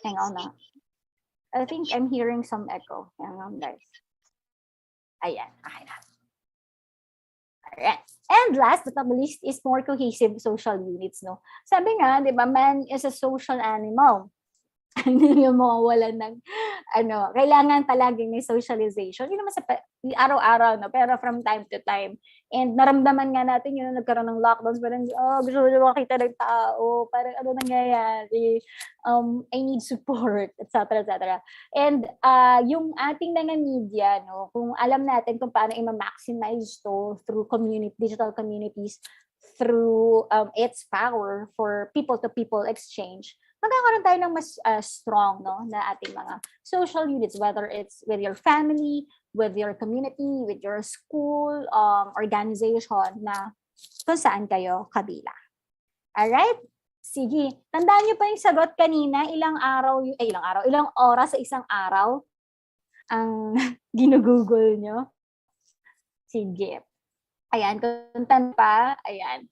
Hang on na. I think I'm hearing some echo. Hang on, guys. Ayan, okay na. Alright. And last but not least is more cohesive social units, no? Sabi nga, di ba, man is a social animal. yung mawawalan ng kailangan palaging may socialization. Hindi naman sa araw-araw, no? Pero from time to time. And naramdaman nga natin yun, nagkaroon ng lockdowns, parang, gusto ko makita ng tao, parang ano nangyayari, I need support, etc., etc. And yung ating mga media, no, kung alam natin kung paano i-maximize to through digital communities, through its power for people-to-people exchange, magkakaroon tayo ng mas strong, no, na ating mga social units, whether it's with your family, with your community, with your school, organization na kung saan kayo kabila. Alright? Sige. Tandaan niyo pa yung sagot kanina, ilang oras sa isang araw ang ginugugol nyo. Sige. Ayan, kung pa, ayan.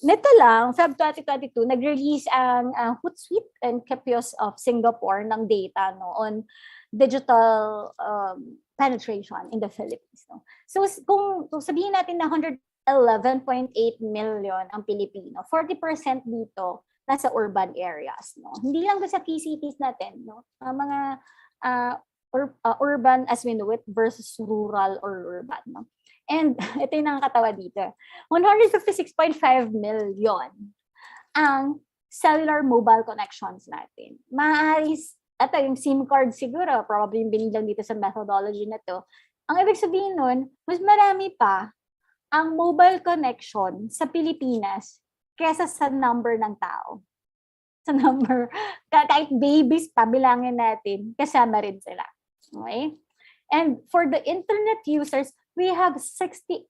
Nito lang, Feb 2022, nag-release ang Hootsuite and Kepios of Singapore ng data, no, on digital penetration in the Philippines. No? So kung sabihin natin na 111.8 million ang Pilipino, 40% dito nasa urban areas. No? Hindi lang sa key cities natin, no? Mga urban as we know it versus rural or urban. No? And ito yung nakakatawa dito. 156.5 million ang cellular mobile connections natin. Maaari, ito yung SIM card siguro, probably yung binilang dito sa methodology na to. Ang ibig sabihin nun, mas marami pa ang mobile connection sa Pilipinas kesa sa number ng tao. Sa number, kahit babies pa, bilangin natin, kasama rin sila. Okay? And for the internet users, we have 68%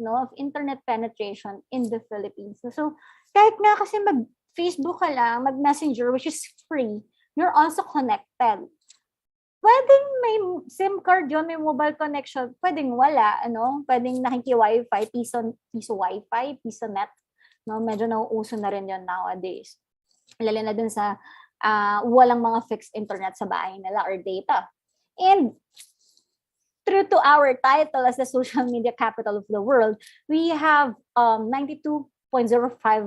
no, of internet penetration in the Philippines. So, kahit nga kasi mag-Facebook ka lang, mag-Messenger, which is free, you're also connected. Pwedeng may SIM card yun, may mobile connection, pwedeng wala, pwedeng nakiki-Wi-Fi, piso Wi-Fi, piso net. No? Medyo nauuso na rin yun nowadays. Lalo na dun sa walang mga fixed internet sa bahay nila or data. And true to our title as the social media capital of the world, we have 92.05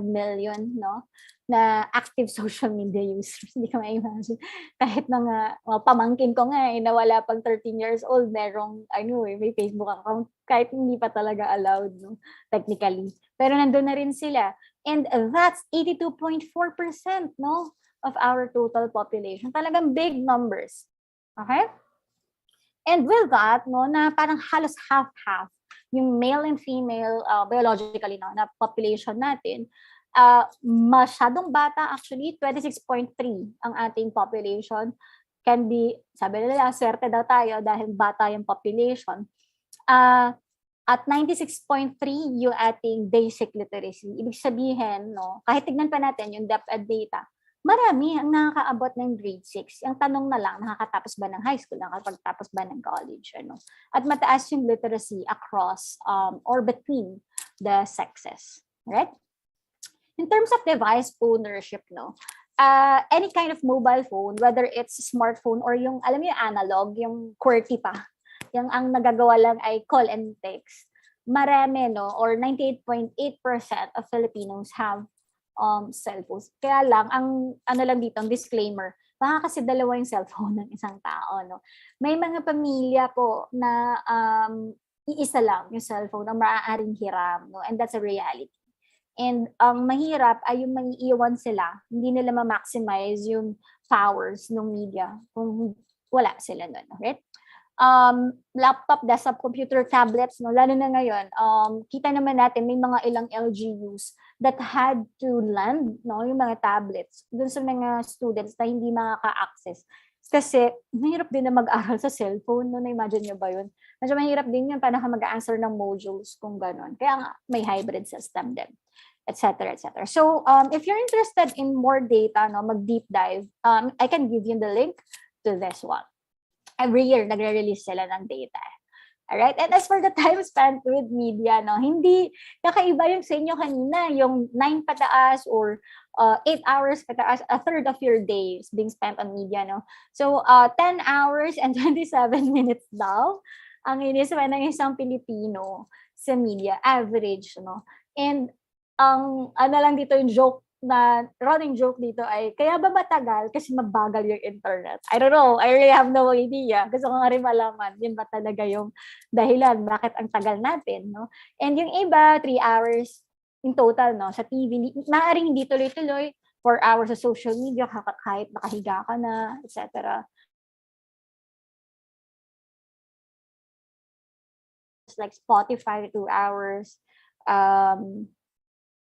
million no, na active social media users. Hindi ko ma-imagine. Kahit mga pamangkin ko nga, na wala pang 13 years old, merong, may Facebook account, kahit hindi pa talaga allowed, no, technically. Pero nandun na rin sila. And that's 82.4%, no, of our total population. Talagang big numbers. Okay? And with that, no, na parang halos half-half yung male and female biologically no, na population natin, masyadong bata actually, 26.3 ang ating population. Can be, sabi nila, swerte daw tayo dahil bata yung population. At 96.3 yung ating basic literacy. Ibig sabihin, no, kahit tignan pa natin yung DepEd data, marami ang nakakaabot ng grade 6. Ang tanong na lang, nakakatapos ba ng high school, nakakapagtapos ba ng college, At mataas yung literacy across or between the sexes, right? In terms of device ownership, no, any kind of mobile phone, whether it's smartphone or yung, alam mo yung analog, yung QWERTY pa, yung ang nagagawa lang ay call and text, marami, no, or 98.8% of Filipinos have cellphones. Kaya lang, ang lang dito, ang disclaimer, baka kasi dalawa yung cellphone ng isang tao, no? May mga pamilya po na iisa lang yung cellphone ang maaaring hiram, no? And that's a reality. And ang mahirap ay yung maiiwan sila, hindi nila ma-maximize yung powers ng media kung wala sila nun, right? Laptop, desktop, computer, tablets, no, lalo na ngayon, kita naman natin may mga ilang LGUs that had to lend, no, yung mga tablets dun sa mga students na hindi makaka-access. Kasi mahirap din na mag-aral sa cellphone, no, na-imagine nyo ba yun? Medyo mahirap din yun para mag-answer ng modules kung gano'n. Kaya nga, may hybrid system din, etc., etc. So, if you're interested in more data, no, mag-deep dive, I can give you the link to this one. Every year, nagre-release sila ng data. Alright? And as for the time spent with media, no, hindi kakaiba yung sa inyo kanina, yung 9 pataas or 8 hours pataas, a third of your day is being spent on media, no? So, 10 hours and 27 minutes daw ang inispan ng isang Pilipino sa media, average, no? And ang, lang dito yung joke na running joke dito ay, kaya ba matagal? Kasi mabagal yung internet. I don't know. I really have no idea. Gusto ko nga rin malaman, yun ba talaga yung dahilan? Bakit ang tagal natin, no? And yung iba, 3 hours in total, no? Sa TV, maaaring hindi tuloy-tuloy, 4 hours sa social media, kahit nakahiga ka na, etc. Like Spotify, 2 hours.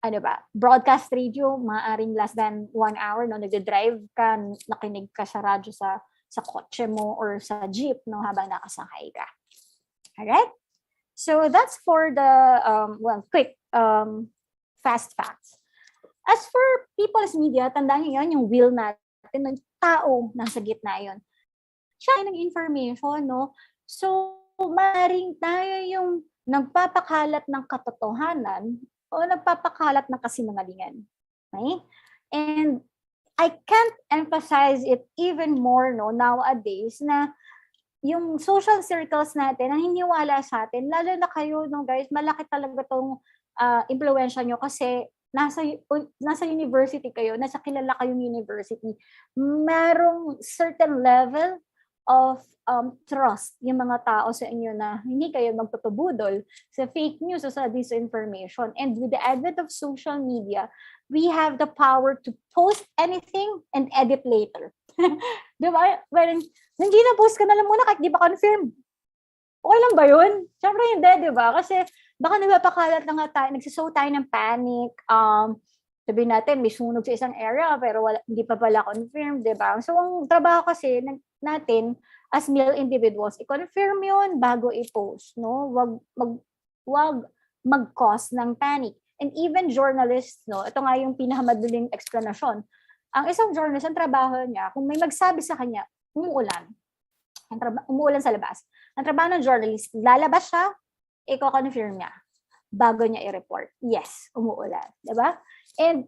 Ano ba? Broadcast radio, maaaring less than 1 hour, no? Nagde-drive ka, nakinig ka sa radyo sa kotse mo or sa jeep, no? Habang nakasakay ka. Alright? So that's for the, quick, fast facts. As for people's media, tandaan nyo yun, yung will natin, ng tao, nasa gitna yun. Siya ng information, no? So, maaaring tayo yung nagpapakalat ng katotohanan o nagpapakalat ng kasinungalingan. Okay? And I can't emphasize it even more, no, nowadays, na yung social circles natin, ang hiniwala sa atin, lalo na kayo, no, guys, malaki talaga tong impluwensya nyo kasi nasa university kayo, nasa kilala kayong university, merong certain level of trust yung mga tao sa inyo na hindi kayo magtutubudol sa fake news o sa disinformation. And with the advent of social media, we have the power to post anything and edit later. Diba? Well, hindi na post ka na lang muna kahit di ba confirm. Okay lang ba yun? Siyempre hindi, diba? Kasi baka nagpapakalat na nga tayo, nagsisow tayo ng panic, sabihin natin, may sunog sa isang area, pero hindi pa pala confirmed, diba? So, ang trabaho kasi natin, as male individuals, i-confirm yun bago i-post, no? Wag mag-cause ng panic. And even journalists, no? Ito nga yung pinakamadaling explanation. Ang isang journalist, ang trabaho niya, kung may magsabi sa kanya, umuulan sa labas. Ang trabaho ng journalist, lalabas siya, i-confirm niya bago niya i-report. Yes, umuulan. Diba? And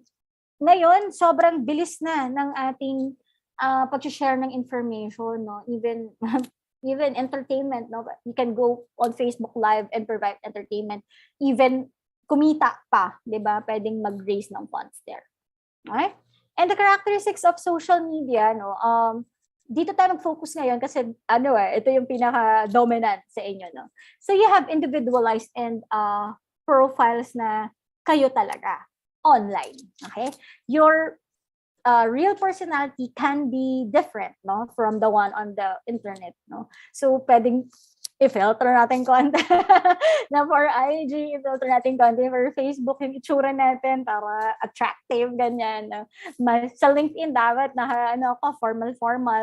ngayon, sobrang bilis na ng ating pag-share ng information, no? Even entertainment, no? You can go on Facebook Live and provide entertainment. Even kumita pa, diba? Pwedeng mag-raise ng funds there. Okay? And the characteristics of social media, no? Dito tayo mag-focus ngayon kasi ito yung pinaka-dominant sa inyo, no? So you have individualized and profiles na kayo talaga online, okay? Your real personality can be different, no, from the one on the internet, no? So pwedeng i-filter natin content na for IG, i-filter natin content for Facebook, yung itsura natin para attractive, ganyan. No? Sa LinkedIn, dapat na formal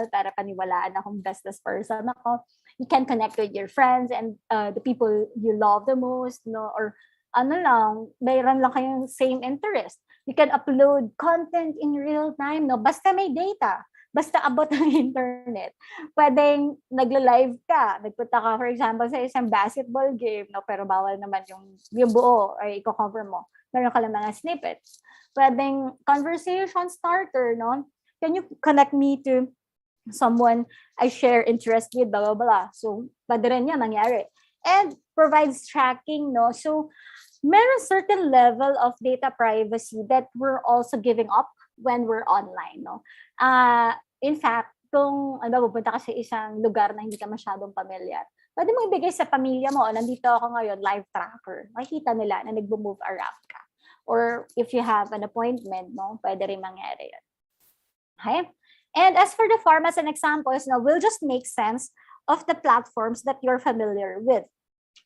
para paniwalaan akong bestest person ako. You can connect with your friends and the people you love the most, no? Or mayroon lang kayong same interest. You can upload content in real time, no? Basta may data. Basta abot ng internet. Pwedeng nagla-live ka. Nagpunta ka, for example, sa isang basketball game, no? Pero bawal naman yung buo ay i-cover mo. Meron ka lang mga snippets. Pwedeng conversation starter, no? Can you connect me to someone I share interest with, blah, blah, blah. So, pwede rin yan mangyari. And provides tracking, no? So, meron certain level of data privacy that we're also giving up when we're online, no? In fact, kung pupunta ka sa isang lugar na hindi ka masyadong familiar, pwede mo ibigay sa pamilya mo, nandito ako ngayon, live tracker. Makikita nila na nagbo-move around ka. Or if you have an appointment, no, pwede rin mangyari yun. Okay? And as for the formats and examples, no, we'll just make sense of the platforms that you're familiar with.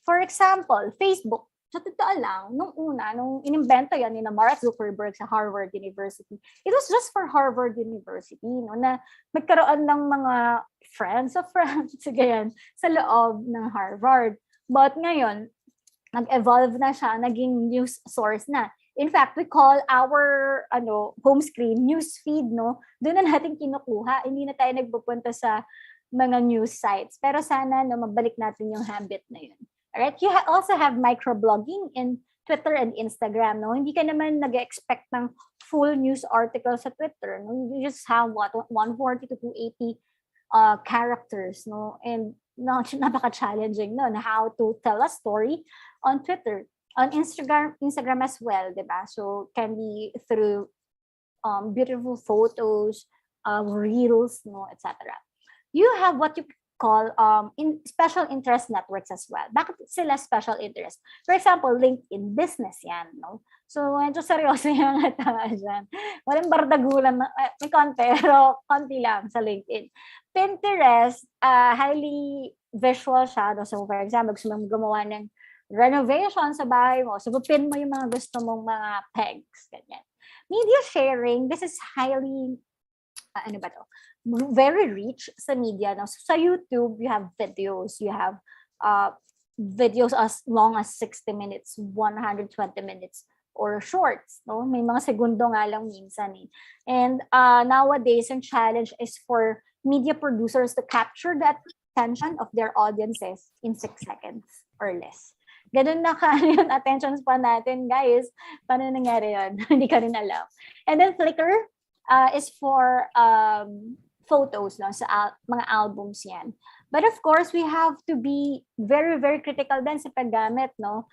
For example, Facebook. Sa totoo lang, nung inimbento yan ni Mark Zuckerberg sa Harvard University, it was just for Harvard University, no, na magkaroon ng mga friends of friends, ganyan, sa loob ng Harvard. But ngayon, nag-evolve na siya, naging news source na. In fact, we call our home screen news feed, no? Doon na natin kinukuha. Hindi na tayo nagpupunta sa mga news sites. Pero sana magbalik natin yung habit na yun. Alright, you also have microblogging in Twitter and Instagram, no? Hindi ka naman nag-expect ng full news article sa Twitter, no? You just have 140 to 280 characters, no? And napaka-challenging, no? Na how to tell a story on Twitter, on Instagram as well, diba? So can be through beautiful photos, reels, no, etc. You have what you call in special interest networks as well. Bakit sila special interest? For example, LinkedIn business yan, no? So, medyo seryoso yung mga tao dyan. Walang bardagulan, may konti, pero konti lang sa LinkedIn. Pinterest, highly visual siya. No? So, for example, gusto mong gumawa ng renovation sa bahay mo. So, pin mo yung mga gusto mong mga pegs. Ganyan. Media sharing, this is highly, ano ba to? Very rich sa media. No? So, sa YouTube, you have videos. You have videos as long as 60 minutes, 120 minutes, or shorts. No? May mga segundo nga lang minsan. Eh. And nowadays, ang challenge is for media producers to capture the attention of their audiences in 6 seconds or less. Ganun na yung attention span natin, guys. Paano nangyari yun? Hindi ka rin alam. And then Flickr is for photos, no? Sa mga albums yan. But of course, we have to be very, very critical din sa paggamit, no?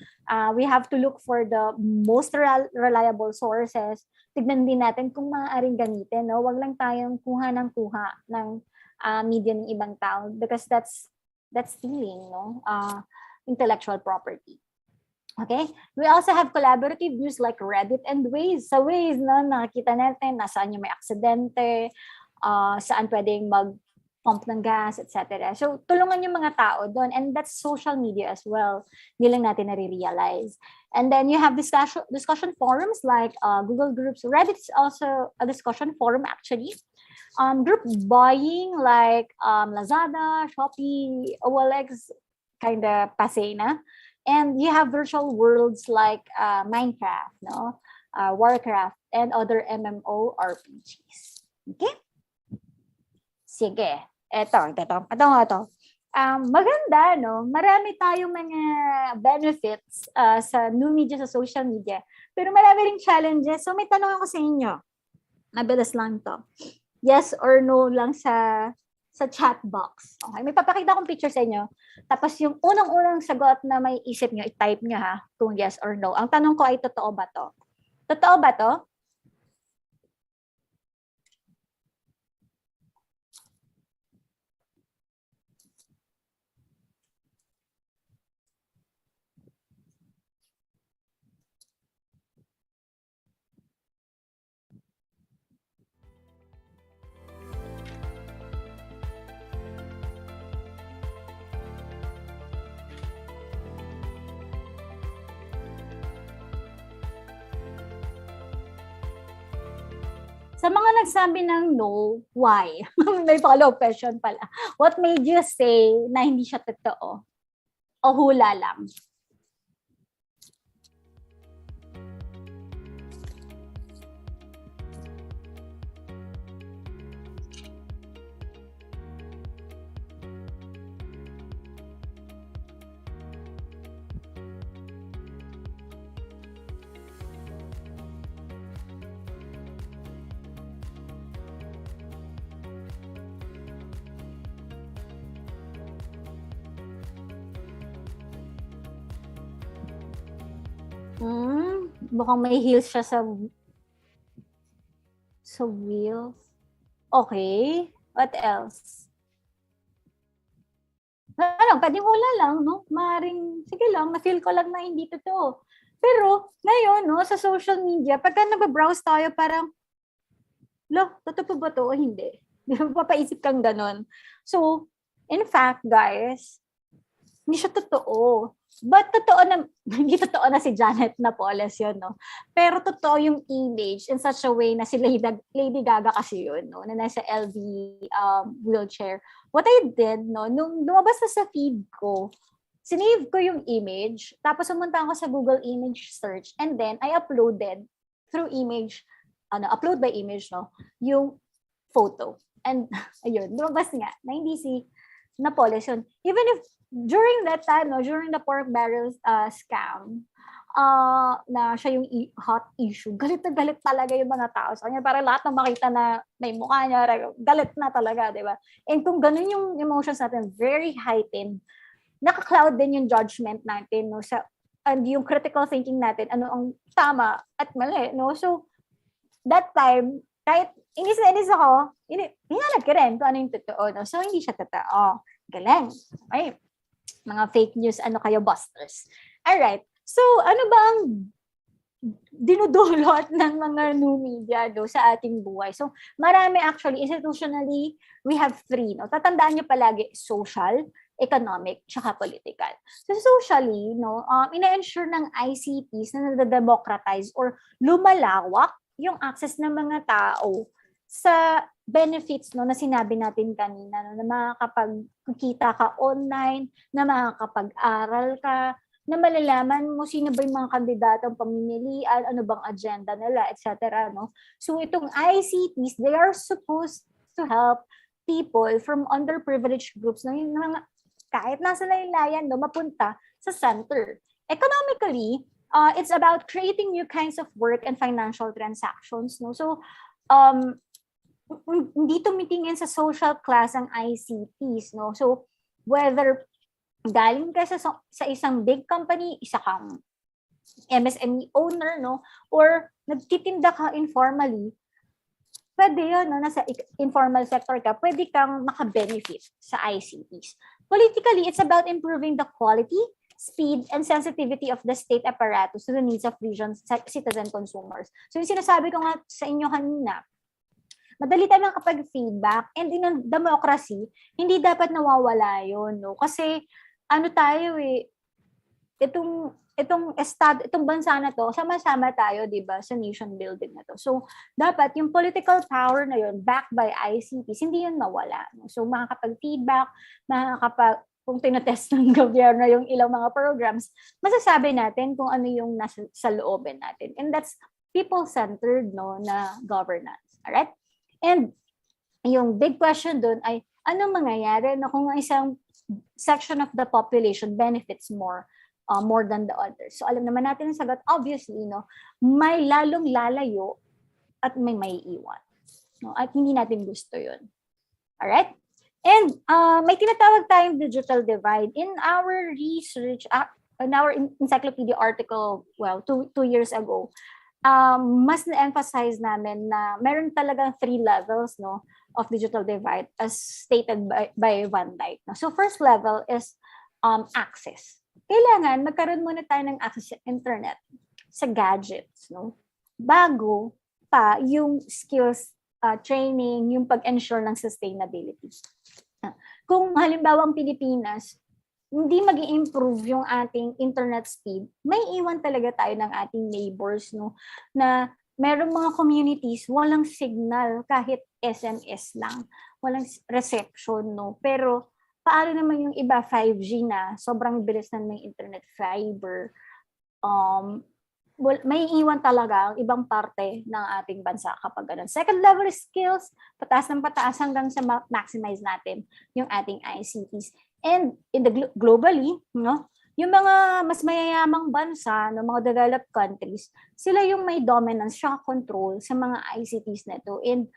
We have to look for the most reliable sources. Tignan din natin kung maaaring gamitin, no? Wag lang tayong kuha ng media ng ibang tao because that's stealing, no? Intellectual property. Okay? We also have collaborative views like Reddit and Waze. Sa Waze, no, nakikita natin nasaan yung may aksidente, saan pwedeng mag-pump ng gas, etc. So, tulungan yung mga tao doon. And that's social media as well. Hindi lang natin nare-realize. And then you have discussion forums like Google Groups. Reddit is also a discussion forum actually. Group buying like Lazada, Shopee, OLX, kind of passe na. And you have virtual worlds like Minecraft, no, Warcraft, and other MMORPGs. Okay? Sige. Ito. Maganda, no? Marami tayong mga benefits sa new media, sa social media. Pero marami ring challenges. So may tanong ako sa inyo. Mabilis lang to. Yes or no lang sa chat box. Okay, may papakita akong picture sa inyo. Tapos yung unang-unang sagot na may isip nyo, i-type nyo ha, kung yes or no. Ang tanong ko ay, totoo ba to? Totoo ba to? Sa mga nagsabi ng no, why? May follow-up question pala. What made you say na hindi siya totoo? O hula lang? Mukhang may heels siya sa wheels. Okay. What else? Pwedeng hula lang, no? Maring, sige lang, na-feel ko lang na hindi totoo. Pero, ngayon, no, sa social media, pagka nag-browse tayo, parang, totoo ba to o hindi? Di ba papaisip kang ganon? So, in fact, guys, hindi siya totoo. But totoo na, hindi totoo na si Janet Napoles yun, no? Pero totoo yung image in such a way na si Lady Gaga kasi yun, no? Na nasa LV wheelchair. What I did, no? Nung lumabas na sa feed ko, sinave ko yung image, tapos pumunta ako sa Google image search, and then I uploaded through image, upload by image, no? Yung photo. And ayun, lumabas nga na hindi si Napoles yun. Even if during that time, no, during the pork barrel scam, na siya yung hot issue, galit na galit talaga yung mga tao sa kanya. Para lahat ng makita na may mukha niya, galit na talaga, di ba? And kung ganun yung emotions natin, very heightened, naka-cloud din yung judgment natin, no? And yung critical thinking natin, ano ang tama at mali, no? So, that time, kahit inis na inis ako, hinanap ko rin kung ano yung totoo. No? So, hindi siya totoo. Galing. Okay. Mga fake news, ano kayo, busters. Alright. So, ano ba ang dinudulot ng mga new media sa ating buhay? So, marami actually. Institutionally, we have 3. No? Tatandaan nyo palagi, social, economic, tsaka political. So, socially, ina-ensure ng ICTs na nadademocratize or lumalawak yung access ng mga tao sa benefits na sinabi natin kanina, na makakapagkita ka online, na makakapag-aral ka, na malalaman mo sino ba yung mga kandidatong pamimilian, ano bang agenda nila, etc. No? So itong ICTs, they are supposed to help people from underprivileged groups na yung mga kahit nasa laylayan, mapunta sa center. Economically, it's about creating new kinds of work and financial transactions. No? So, hindi tumitingin sa social class ang ICTs. No? So, whether galing ka sa isang big company, isa kang MSME owner, no? Or nagtitinda ka informally, pwede yun, nasa informal sector ka, pwede kang makabenefit sa ICTs. Politically, it's about improving the quality, speed, and sensitivity of the state apparatus to the needs of regions, citizen consumers. So yung sinasabi ko nga sa inyo kanina, madali tayo makapag-feedback, and in a democracy, hindi dapat nawawala yun. No? Kasi tayo itong bansa na to, sama-sama tayo, di ba, sa nation building na to. So, dapat yung political power na yun, backed by ICTs, hindi yun mawala. No? So, makakapag-feedback, kung tinatest ng gobyerno yung ilang mga programs, masasabi natin kung ano yung nasa sa loobin natin. And that's people-centered, no, na governance. Alright? And yung big question dun ay, anong mangyayari na kung isang section of the population benefits more than the others? So alam naman natin ang sagot, obviously, no, may lalong lalayo at may maiiwan. No? At hindi natin gusto yun. Alright? And may tinatawag tayong digital divide. In our research, in our encyclopedia article, 2 years ago, mas na-emphasize namin na meron talagang 3 levels, no, of digital divide as stated by Van Dyke. So first level is access. Kailangan magkaroon muna tayo ng access sa internet, sa gadgets, no, bago pa yung skills training, yung pag-ensure ng sustainability. Kung halimbawa ang Pilipinas, hindi mag-i-improve yung ating internet speed, may iwan talaga tayo ng ating neighbors, no, na merong mga communities, walang signal kahit SMS lang, walang reception, no. Pero paano naman yung iba 5G na, sobrang bilis na ng internet fiber, may iwan talaga ang ibang parte ng ating bansa kapag ganun. Second level skills, pataas ng pataas hanggang sa maximize natin yung ating ICTs. And in the globally, no, yung mga mas mayayamang bansa, no, mga developed countries, sila yung may dominance, siya control sa mga ICTs na ito. And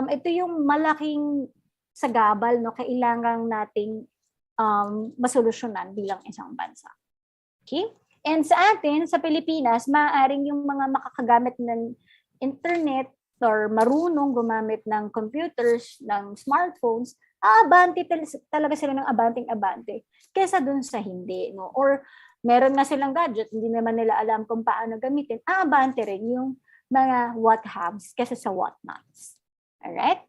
ito yung malaking sagabal, no, kailangan nating masolusyonan bilang isang bansa. Okay? And sa atin, sa Pilipinas, maaaring yung mga makakagamit ng internet or marunong gumamit ng computers, ng smartphones, aabante talaga sila ng abanting-abante kesa dun sa hindi. No? Or meron nga silang gadget, hindi naman nila alam kung paano gamitin, aabante rin yung mga what-haves kesa sa what-nots. Alright?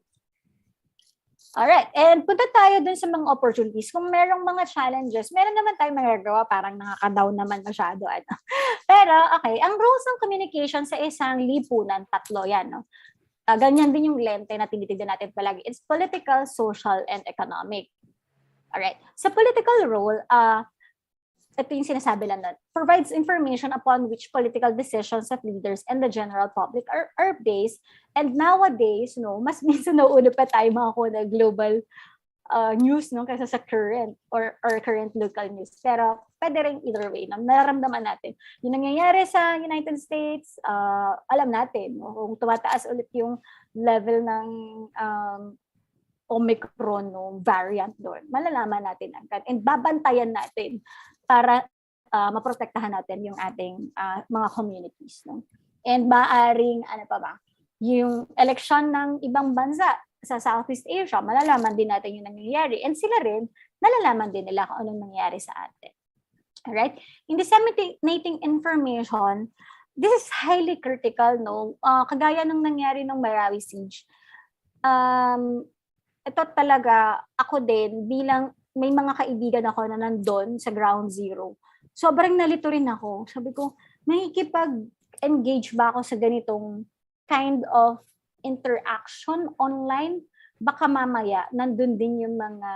Alright, and punta tayo dun sa mga opportunities. Kung merong mga challenges, meron naman tayong magagawa, parang nakaka-down naman masyado. Pero, okay, ang rules ng communication sa isang lipunan, 3 yan. No? Ganyan din yung lente na tinitignan natin palagi. It's political, social, and economic. Alright, sa political role, ito yung sinasabi lang nun, provides information upon which political decisions of leaders and the general public are based. And nowadays, no, mas minsan nauuna pa tayo makakuha ng global news, no, kaysa sa current or current local news. Pero pwede rin either way. No? Nararamdaman natin. Yung nangyayari sa United States, alam natin, no? Kung tumataas ulit yung level ng Omicron, no, variant doon, malalaman natin agad. And babantayan natin para maprotektahan natin yung ating mga communities. No? And maaring, ano pa ba, Yung eleksyon ng ibang bansa sa Southeast Asia, malalaman din natin yung nangyayari. And sila rin, nalalaman din nila kung anong nangyayari sa atin. Alright? In disseminating information, this is highly critical, no? Kagaya ng nangyari ng Marawi siege. Ito talaga, ako din, bilang may mga kaibigan ako na nandun sa ground zero, sobrang nalito rin ako. Sabi ko, nakikipag-engage ba ako sa ganitong kind of interaction online? Baka mamaya, nandun din yung mga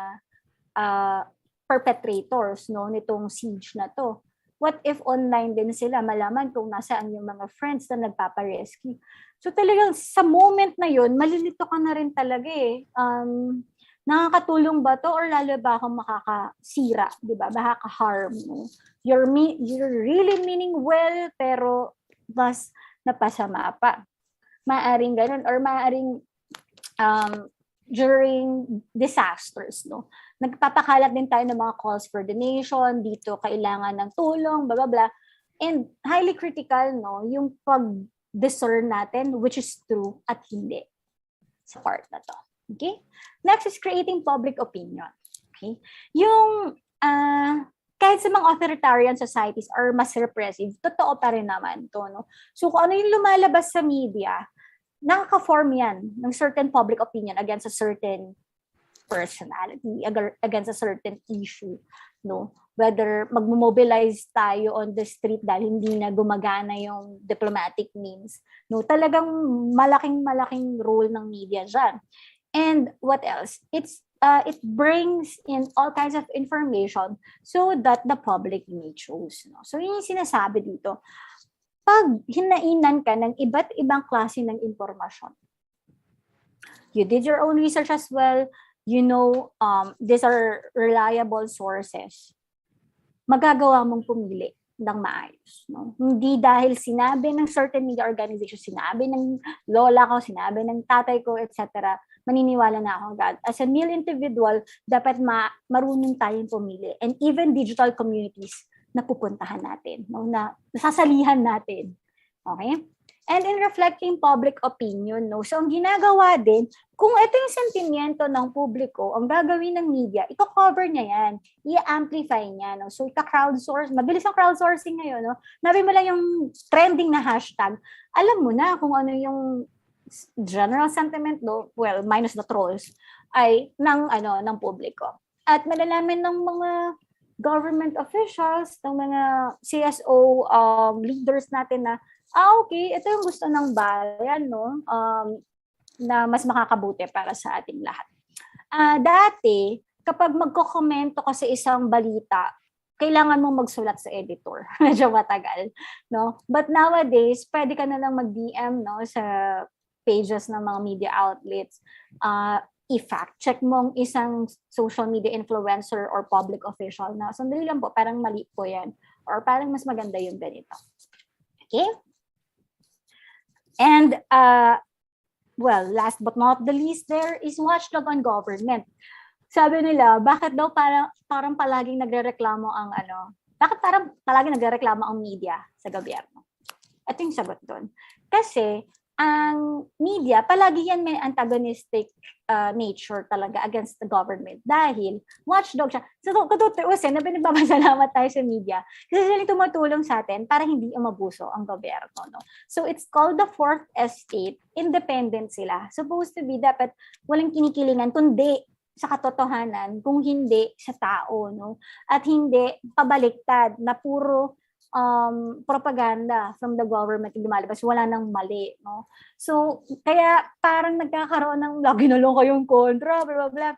perpetrators, no, nitong siege na to. What if online din sila, malaman kung nasaan yung mga friends na nagpaparescue? So talagang sa moment na yun, malilito ka na rin talaga eh. Nakakatulong ba to or lalo ba akong makakasira, di ba? Makaka-harm. No? You're really meaning well, pero mas napasama pa. Maaring ganun or maaring during disasters, no? Nagpapakalat din tayo ng mga calls for donation, dito kailangan ng tulong, blah, blah, blah. And highly critical, no, yung pag-discern natin which is true at hindi sa part na to. Okay? Next is creating public opinion. Okay? Yung kahit sa mga authoritarian societies or mas repressive, totoo pa rin naman to, no? So kung ano yung lumalabas sa media, nakaka-form yan ng certain public opinion against a certain personality, against a certain issue, no? Whether magmo-mobilize tayo on the street dahil hindi na gumagana yung diplomatic means, no? Talagang malaking role ng media dyan. And what else? It brings in all kinds of information so that the public may choose, no? So yun yung sinasabi dito. Pag hinainan ka ng iba't ibang klase ng impormasyon, you did your own research as well, you know, these are reliable sources, magagawa mong pumili ng maayos. No? Hindi dahil sinabi ng certain media organization, sinabi ng lola ko, sinabi ng tatay ko, etc., maniniwala na ako agad. As a male individual, dapat marunong tayong pumili. And even digital communities na pupuntahan natin, no? Na nasasalihan natin. Okay? And in reflecting public opinion, no? So ang ginagawa din, kung ito yung sentimiento ng publiko, ang gagawin ng media, i-cover niya yan, i-amplify niya, no? So ika-crowdsource, mabilis ang crowdsourcing ngayon, no? Nabi mo lang yung trending na hashtag, alam mo na kung ano yung general sentiment, no? Well, minus the trolls, ay ng publiko. At malalaman ng mga government officials, ng mga CSO leaders natin na, okay, ito yung gusto ng bayan, no? Na mas makakabuti para sa ating lahat. Dati, kapag magkokomento ka sa isang balita, kailangan mong magsulat sa editor. Medyo matagal, no? But nowadays, pwede ka na lang mag-DM, no, sa pages ng mga media outlets. I-fact check mong isang social media influencer or public official na sandali lang po, parang mali po yan. Or parang mas maganda yung ganito. Okay? And, well, last but not the least, there is watchdog on government. Sabi nila, bakit daw parang palaging nagrereklamo ang bakit parang palaging nagrereklamo ang media sa gobyerno? Ito yung sagot doon. Kasi, ang media, palagi yan may antagonistic nature talaga against the government dahil watchdog siya. So, katutuusin, na pinagpapasalamat tayo sa media kasi sila tumutulong sa atin para hindi umabuso ang gobyerno. No? So, it's called the fourth estate. Independent sila. Supposed to be, dapat walang kinikilingan, kundi sa katotohanan, kung hindi sa tao. No? At hindi pabaliktad na puro propaganda from the government yung lumalabas, wala nang mali, no? So, kaya parang nagkakaroon ng lagi na lang kayong kontra, blah, blah, blah.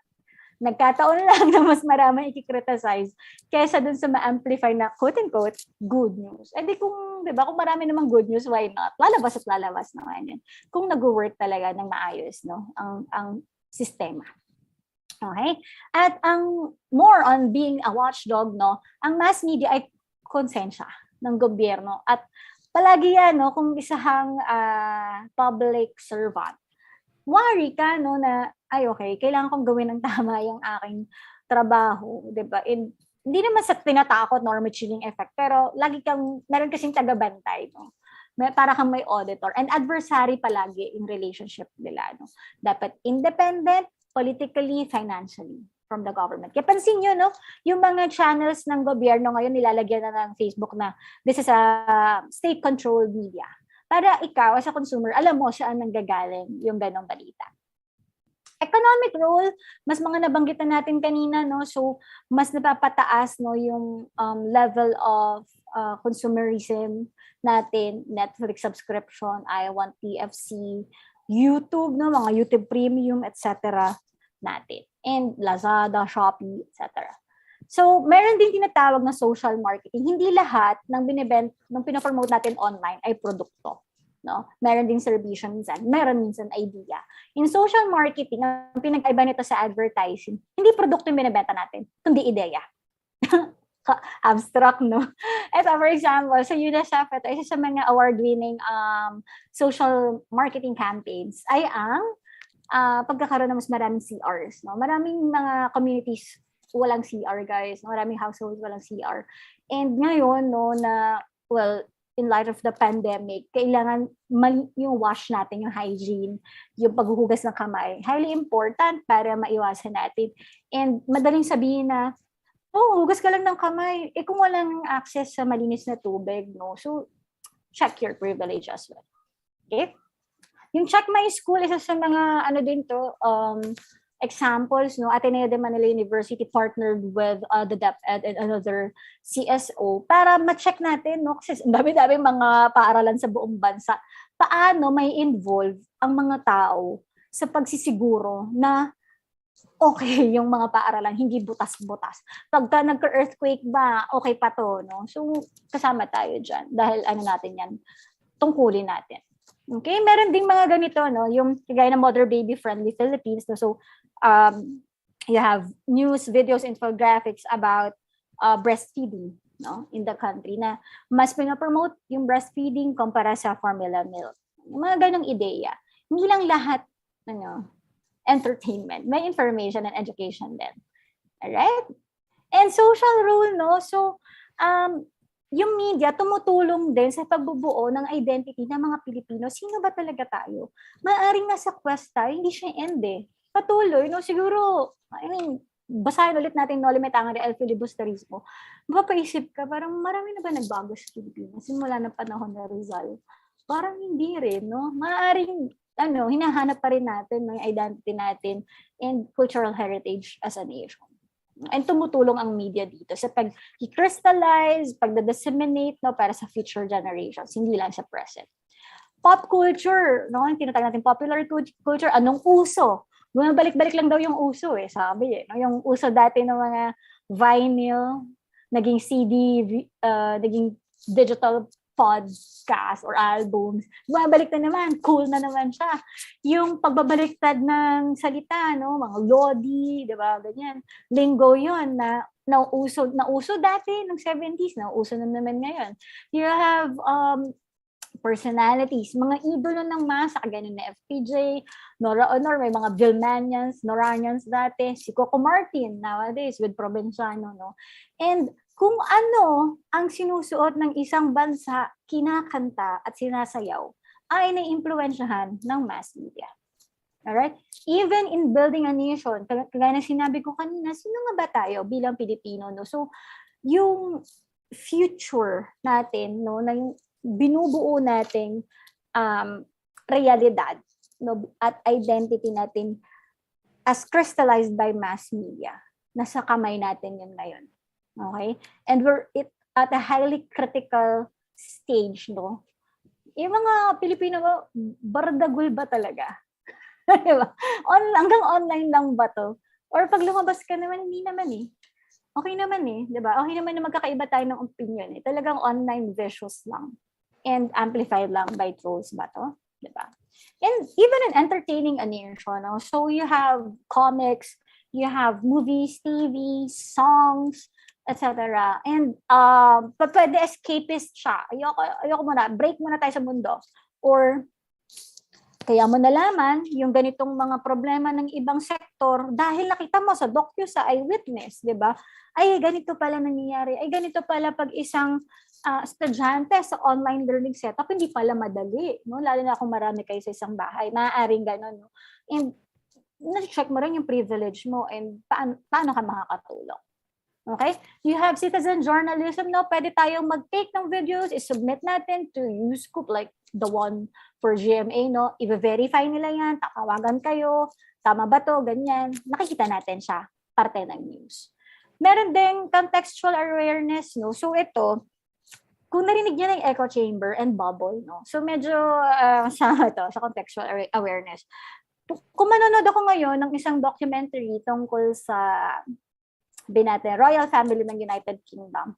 Nagkataon lang na mas maraming i-criticize kaysa dun sa ma-amplify na quote-unquote good news. Eh di kung, di ba, kung marami namang good news, why not? Lalabas at lalabas naman yan. Kung nag-work talaga ng maayos, no? Ang sistema. Okay? At ang more on being a watchdog, no? Ang mass media ay konsensya ng gobyerno at palagi yan, no, kung isang public servant, worry ka, no, na ay okay, kailangan kong gawin ng tama yung aking trabaho, 'di ba? Hindi naman sa tinatakot or may chilling effect, pero lagi kang meron kasing taga-bantay, no, para kang may auditor and adversary palagi in relationship nila. No? Dapat independent, politically, financially from the government. Kaya pansin nyo, no, yung mga channels ng gobyerno ngayon nilalagyan na ng Facebook na this is a state-controlled media. Para ikaw, as a consumer, alam mo saan nanggagaling yung ganong balita. Economic role, mas mga nabanggitan natin kanina, no? So, mas napapataas, no, yung level of consumerism natin, Netflix subscription, I Want TFC, YouTube, no, mga YouTube Premium, etc. natin. And Lazada, Shopee, etc. So, meron din tinatawag na social marketing. Hindi lahat ng pinopromote natin online ay produkto. No? Meron din serbisyo minsan, meron minsan idea. In social marketing, ang pinag-iba nito sa advertising, hindi produkto yung binibenta natin, kundi ideya. Abstract, no? Ito, for example, sa UNICEF, ito, isa sa mga award-winning social marketing campaigns ay ang pagkakaroon ng mas maraming CRs. No? Maraming mga communities walang CR, guys. No? Maraming households walang CR. And ngayon, no, in light of the pandemic, kailangan yung wash natin, yung hygiene, yung paghuhugas ng kamay. Highly important para maiwasan natin. And madaling sabihin na, hugas ka lang ng kamay. Kung walang access sa malinis na tubig, no? So, check your privilege as well. Okay? Yung Check My School, isa sa mga, examples, no? Ateneo de Manila University partnered with the DepEd and another CSO para ma-check natin, no? Kasi dami-dami mga paaralan sa buong bansa. Paano may involve ang mga tao sa pagsisiguro na okay yung mga paaralan, hindi butas-butas. Pagka nagka-earthquake ba, okay pa to, no? So, kasama tayo dyan. Dahil natin yan, tungkulin natin. Okay, meron ding mga ganito, no? Yung kagaya ng Mother Baby Friendly Philippines, no? So, you have news, videos, infographics about breastfeeding, no? In the country na mas pinapromote yung breastfeeding kumpara sa formula milk. Mga ganong ideya. Hindi lang lahat, entertainment. May information and education din. Alright? And social role, no? So, yung media tumutulong din sa pagbubuo ng identity ng mga Pilipino. Sino ba talaga tayo? Maaring nasa quest tayo, hindi siya end eh. Patuloy, no? Siguro, basahin ulit natin no limitang real filibusterismo. Mapapaisip ka, parang marami na ba nagbago sa Pilipinas simula ng panahon na Rizal? Parang hindi rin, no? Maaring, hinahanap pa rin natin yung identity natin and cultural heritage as a nation. And tumutulong ang media dito sa pag-crystallize, pag-disseminate, no, para sa future generations, hindi lang sa present. Pop culture, no, yung tinatawag natin popular culture, anong uso? Bumabalik-balik lang daw yung uso sabi no? Yung uso dati ng mga vinyl, naging CD, naging digital podcast or albums, bumabalik na naman, cool na naman siya. Yung pagbabaliktad ng salita, no, mga lodi, di ba, ganyan. Lingo yun na nauso dati ng 70s, nauso na naman ngayon. You have personalities, mga idolo ng masa, ganun na FPJ, Nora Honor, may mga Vilmanians, Noranians dati, si Coco Martin nowadays with Provinciano, no? And kung ano ang sinusuot ng isang bansa, kinakanta at sinasayaw, ay naiimpluwensyahan ng mass media. Alright? Even in building a nation, kagaya na sinabi ko kanina, sino nga ba tayo bilang Pilipino? No? So, yung future natin, no, na yung binubuo nating realidad, no, at identity natin as crystallized by mass media, nasa kamay natin yun ngayon. Okay? And we're at a highly critical stage, no? Yung mga Pilipino, bardagul ba talaga? Diba? Hanggang online lang ba to? Or pag lumabas ka naman, hindi naman Okay naman diba? Okay naman na magkakaiba tayo ng opinion Talagang online vicious lang. And amplified lang by trolls ba to? Diba? And even in entertaining a nation, no? So you have comics, you have movies, TV, songs, etc. And pwede escapist siya. Ayoko muna, break muna tayo sa mundo. Or kaya mo nalaman yung ganitong mga problema ng ibang sektor dahil nakita mo sa docu, sa eyewitness, di ba? Ay, ganito pala nangyayari. Ay, ganito pala pag isang estudyante sa online learning setup, hindi pala madali, no? Lalo na kung marami kayo sa isang bahay, maaaring gano'n, no? And na-check mo rin yung privilege mo and paano ka makakatulong. Okay? You have citizen journalism, no? Pwede tayong mag-take ng videos, i-submit natin to Uscoop, like the one for GMA, no? I-verify nila yan, tatawagan kayo, tama ba to, ganyan. Nakikita natin siya, parte ng news. Meron ding contextual awareness, no? So ito, kung narinig niyo ng echo chamber and bubble, no? So medyo sa contextual awareness. Kung manonood ako ngayon ng isang documentary tungkol sa Royal Family ng United Kingdom,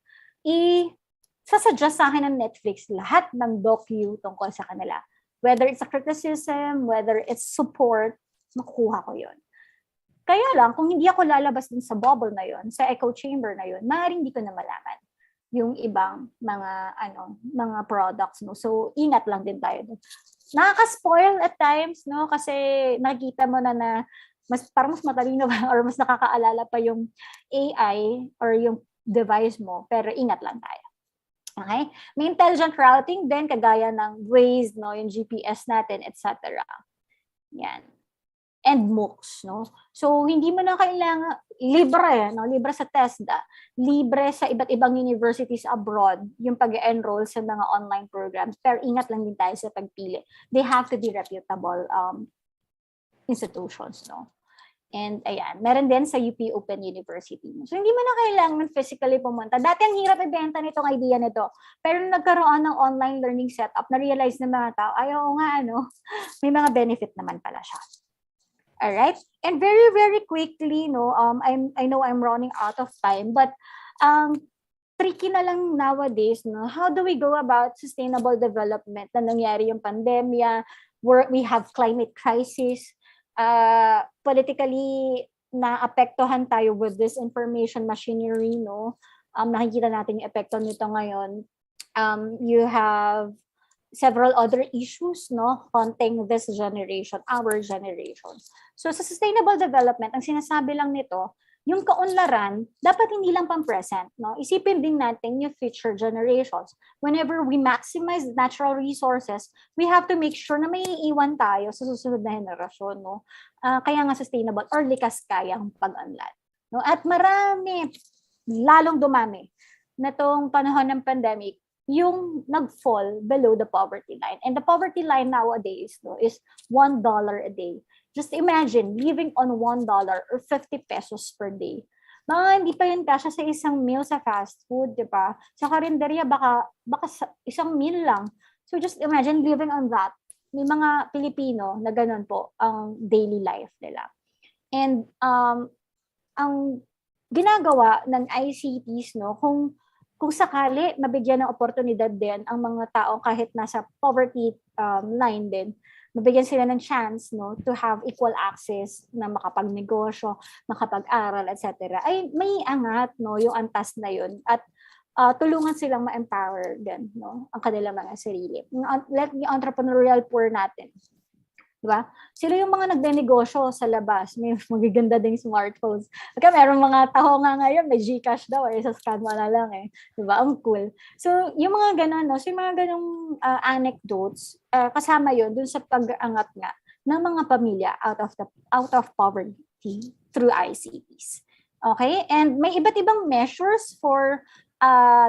sasuggest sa akin ng Netflix lahat ng docu tungkol sa kanila. Whether it's a criticism, whether it's support, makukuha ko yun. Kaya lang, kung hindi ako lalabas din sa bubble na yun, sa echo chamber na yun, maaaring hindi ko na malaman yung ibang mga products, no? So, ingat lang din tayo dun. Nakaka-spoil at times, no? Kasi nakikita mo na parang mas matalino ba or mas nakakaalala pa yung AI or yung device mo, pero ingat lang tayo. Okay? May intelligent routing din, kagaya ng Waze, no? Yung GPS natin, etc. Yan. And MOOCs, no? So, hindi mo na kailangan, libre, no? Libre sa TESDA, libre sa iba't ibang universities abroad, yung pag-enroll sa mga online programs. Pero ingat lang din tayo sa pagpili. They have to be reputable institutions, no? And ayan, meron din sa UP Open University. So, hindi mo na kailangan physically pumunta. Dati ang hirap ibenta nitong idea nito. Pero nagkaroon ng online learning setup, na-realize ng mga tao, ayaw nga, may mga benefit naman pala siya. Alright? And very, very quickly, no, I know I'm running out of time, but tricky na lang nowadays, no? How do we go about sustainable development na nangyari yung pandemya, where we have climate crisis, politically naapektuhan tayo with this information machinery, no? Nakikita natin yung epekto nito ngayon. You have several other issues, no, haunting this generation, our generation. So sa sustainable development, ang sinasabi lang nito, yung kaunlaran, dapat hindi lang pang-present, no? Isipin din natin yung future generations. Whenever we maximize natural resources, we have to make sure na may iiwan tayo sa susunod na henerasyon, no? Kaya nga sustainable or likas kayang pag-unlad, no? At marami, lalong dumami na tong panahon ng pandemic, yung nag-fall below the poverty line. And the poverty line nowadays, no, is $1 a day. Just imagine living on $1 or 50 pesos per day. Mga hindi pa yun kasya sa isang meal sa fast food, di ba? Sa karinderya, baka isang meal lang. So just imagine living on that. May mga Pilipino na ganun po ang daily life nila. And ang ginagawa ng ICTs, no, kung sakali mabigyan ng oportunidad din ang mga tao kahit nasa poverty line din, mabigyan sila ng chance, no, to have equal access na makapagnegosyo, makapag-aral, etc. Ay may angat, no, yung antas na yun at tulungan silang ma-empower din, no, ang kanilang mga sarili. Like the entrepreneurial poor natin. Diba? Sila yung mga nagdenegosyo sa labas. May magaganda ding smartphones. Kaya meron mga tao nga ngayon, may GCash daw, sa scan mo na lang eh. Diba? Ang cool. So, yung mga ganun, no? So, yung mga ganung anecdotes, kasama yun dun sa pag-angat nga ng mga pamilya out of poverty through ICTs. Okay? And may iba't ibang measures for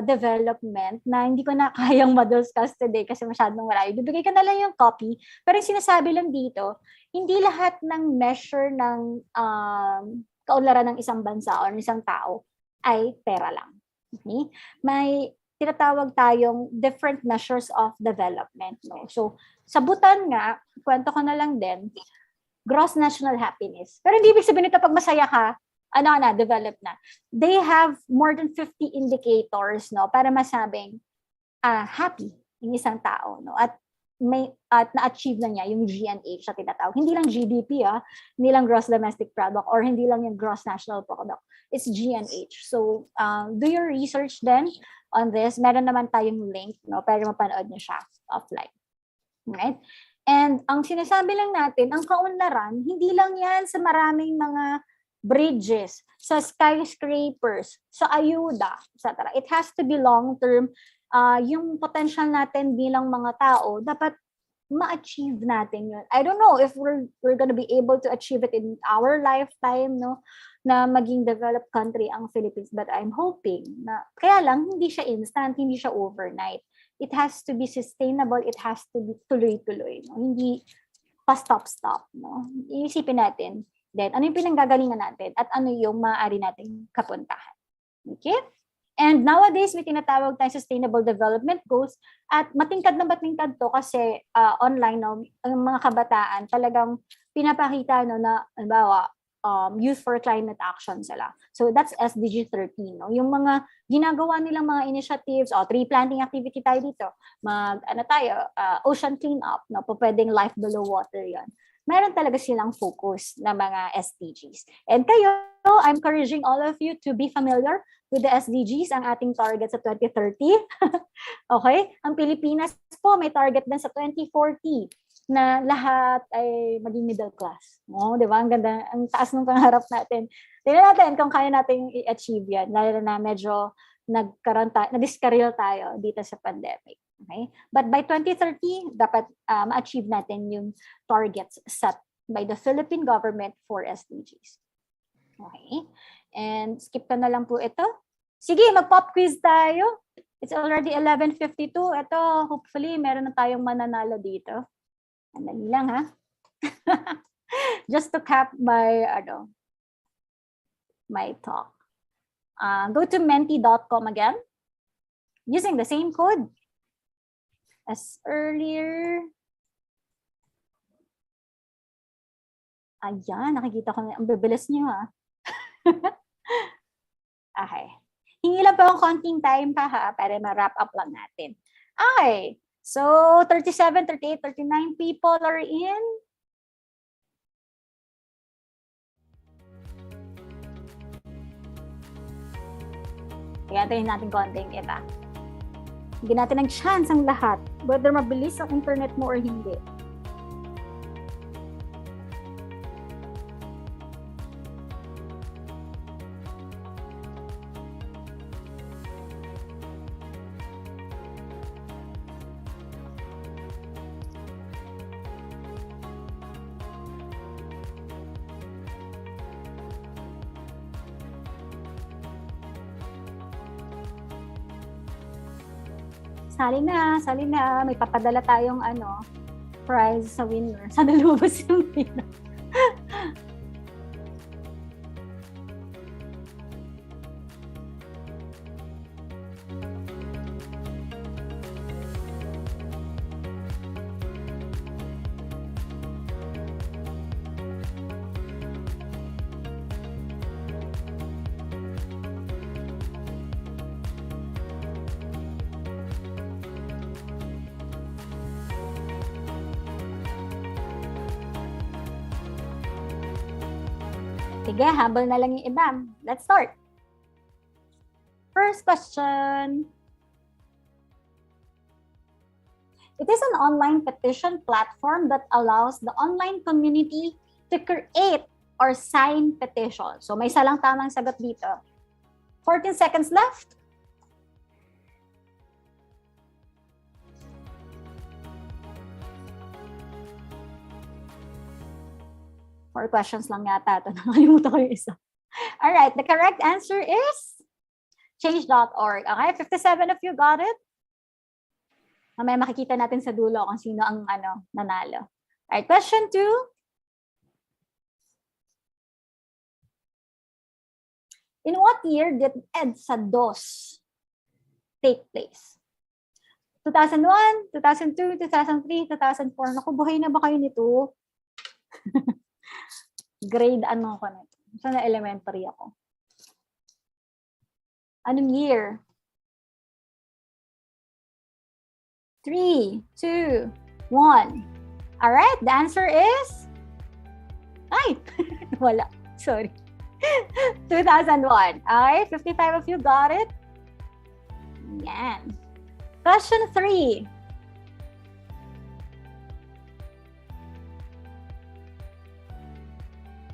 development na hindi ko na kayang ma-discuss today kasi masyadong marami. Bibigay ka na lang yung copy. Pero yung sinasabi lang dito, hindi lahat ng measure ng kaunlaran ng isang bansa o ng isang tao ay pera lang. Okay? May tinatawag tayong different measures of development. No? So, sa Bhutan nga, kwento ko na lang din, gross national happiness. Pero hindi ibig sabihin nito pag masaya ka, develop na. They have more than 50 indicators, no, para masabing happy yung isang tao, no, at na-achieve na niya yung GNH na tinatawag. Hindi lang GDP, hindi lang gross domestic product or hindi lang yung gross national product. It's GNH. So, do your research then on this. Meron naman tayong link, no, para mapanood niyo siya offline. Right? And ang sinasabi lang natin, ang kaunlaran, hindi lang yan sa maraming mga bridges, sa skyscrapers, sa ayuda, etc. It has to be long-term yung potential natin bilang mga tao, dapat ma-achieve natin yun. I don't know if we're gonna be able to achieve it in our lifetime, no, na maging developed country ang Philippines, but I'm hoping na, kaya lang, hindi siya instant, hindi siya overnight. It has to be sustainable, it has to be tuloy-tuloy, no? Hindi pa-stop-stop, no? Iisipin natin, then, ano yung pinanggagalingan natin at ano yung maaari nating kapuntahan. Okay? And nowadays, may tinatawag tayong sustainable development goals at matingkad na matingkad to kasi online, no, ang mga kabataan talagang pinapakita, no, na halimbawa, Youth for Climate Action sila. So that's SDG 13. No? Yung mga ginagawa nilang mga initiatives, tree planting activity tayo dito, ocean cleanup, no? Pwedeng life below water yan. Meron talaga silang focus na mga SDGs. And kayo, I'm encouraging all of you to be familiar with the SDGs, ang ating target sa 2030. Okay? Ang Pilipinas po may target din sa 2040 na lahat ay maging middle class. Oh, di ba? Ang ganda, ang taas ng pangarap natin. Tingnan natin kung kaya nating i-achieve yan, lalo na medyo na-discarril tayo dito sa pandemic. Okay? But by 2030, dapat ma-achieve natin yung targets set by the Philippine government for SDGs. Okay? And skip ko na lang po ito. Sige, mag-pop quiz tayo. It's already 11:52. Ito, hopefully, meron na tayong mananalo dito. Andali lang, ha? Just to cap my talk. Go to menti.com again. Using the same code as earlier. Ayan, nakikita ko na. Ang bibilis niyo, ha? Okay. Hingi lang po ang konting time pa, ha, para ma-wrap up lang natin. Okay. So, 37, 38, 39 people are in. Igantayin natin konting iba. Bigyan natin ng chance ang lahat, whether mabilis ang internet mo or hindi. Sali na. May papadala tayong prize sa winner. Sana lumabas yung winner. Sige, habol na lang yung iba. Let's start. First question. It is an online petition platform that allows the online community to create or sign petitions. So may isa lang tamang sagot dito. 14 seconds left. Four questions lang yata ito. Nakalimutan ko yung isa. Alright, the correct answer is change.org. Okay, 57 of you got it. Mamaya makikita natin sa dulo kung sino ang nanalo. Alright, question 2. In what year did EDSA DOS take place? 2001, 2002, 2003, 2004. Naku, buhay na ba kayo nito? Grade ko na ito? Sana elementary ako. Anong year? 3, 2, 1. Alright, the answer is... Ay! Wala. Sorry. 2001. Okay, 55 of you got it. Yan. Question 3.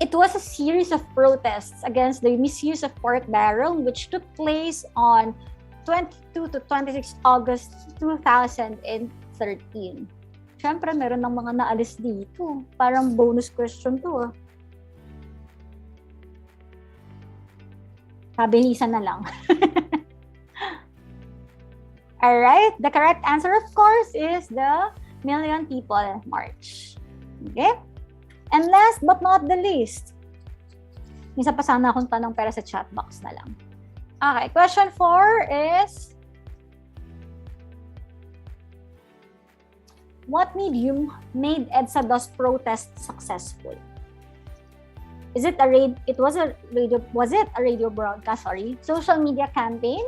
It was a series of protests against the misuse of pork barrel which took place on 22 to 26 August 2013. Siyempre, meron ng mga naalis dito. Parang bonus question to. Pabilisan na lang. Alright, the correct answer, of course, is the Million People March. Okay? And last but not the least, isa pa sana akong tanong pero sa chat box na lang. Okay, question 4 is, what medium made EDSA-DOS protest successful? Was it a radio broadcast, social media campaign,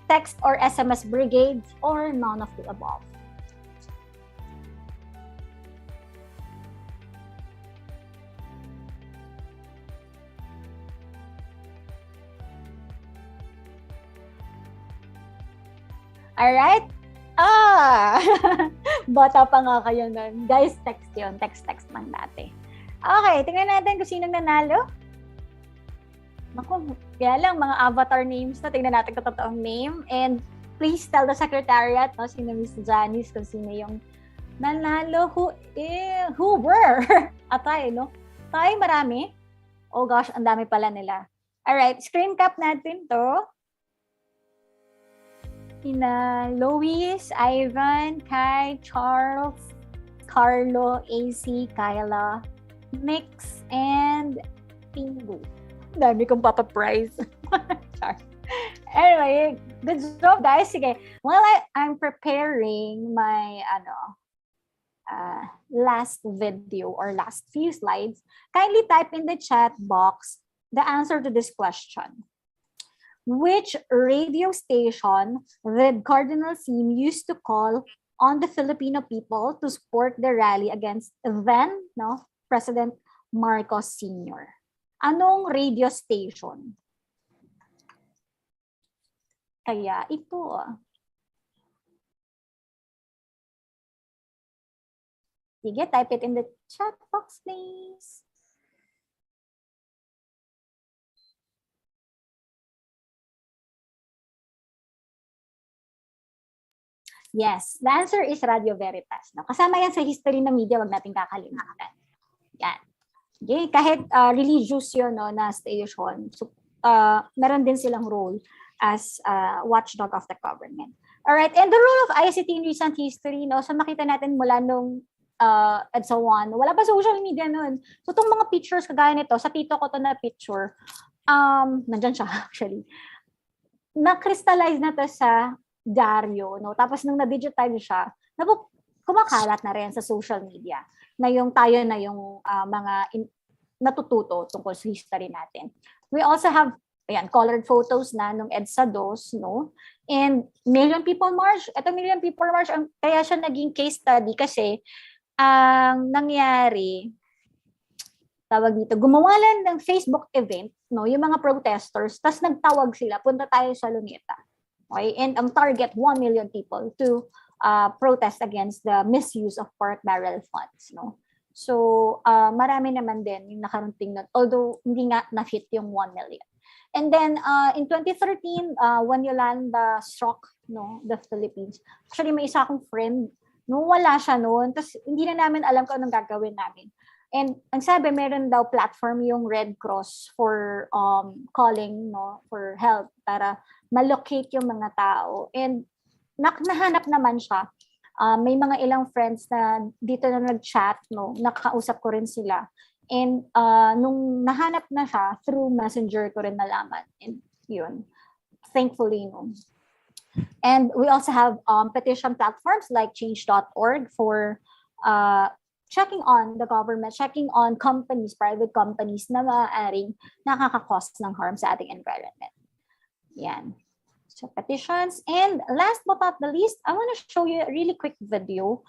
text or SMS brigade, or none of the above? Alright? Bata pa nga kayo nun. Guys, text yun. Text lang dati. Okay, tingnan natin kung sinong nanalo. Naku, kaya lang, mga avatar names na. Tingnan natin kung totoong name. And please tell the secretariat, no, sino Miss Janice, kung sino yung nanalo, who were. Atay, no? Tay, marami. Oh gosh, ang dami pala nila. Alright, screen cap natin to. Ina Lois, Ivan, Kai, Charles, Carlo, AC, Kyla, Mix, and Pingu. Dami kong papaprize. Anyway, good job, guys. Sige. While I'm preparing my last video or last few slides, kindly type in the chat box the answer to this question. Which radio station did Cardinal Sim used to call on the Filipino people to support the rally against then President Marcos Sr.? Anong radio station? Kaya ito. Sige, type it in the chat box, please. Yes, the answer is Radio Veritas. No? Kasama yan sa history ng media, wag natin kakalimutan. Yan. Okay, kahit religious yun na station, so, meron din silang role as watchdog of the government. Alright, and the role of ICT in recent history, so makita natin mula nung EDSA 1, wala pa social media nun. So itong mga pictures kagaya nito, sa tito ko to na picture, nandyan siya actually, na-crystallize na to sa dyaryo, tapos nung na-digitize siya, kumakalat na rin sa social media na yung tayo na yung mga natututo tungkol sa history natin. We also have colored photos na nung EDSA DOS, and Million People March. Ito Million People March, kaya siya naging case study kasi ang nangyari, tawag dito, gumawa lang ng Facebook event, yung mga protesters, tas nagtawag sila, punta tayo sa Luneta. Okay? And ang target, 1 million people to protest against the misuse of pork barrel funds. So, marami naman din yung nakarunting nun, although hindi nga na-hit yung 1 million. And then, in 2013, when Yolanda struck the Philippines, actually may isa akong friend, wala siya noon, tapos hindi na namin alam kung anong gagawin namin. And ang sabi, meron daw platform yung Red Cross for calling for help para malocate yung mga tao. And nahanap naman siya. May mga ilang friends na dito na nag-chat, nakausap ko rin sila. And nung nahanap na siya, through Messenger ko rin nalaman. And yun, thankfully, And we also have petition platforms like change.org for checking on the government, checking on companies, private companies na maaaring nakaka-cause ng harm sa ating environment. Yan. So petitions. And last but not the least, I want to show you a really quick video.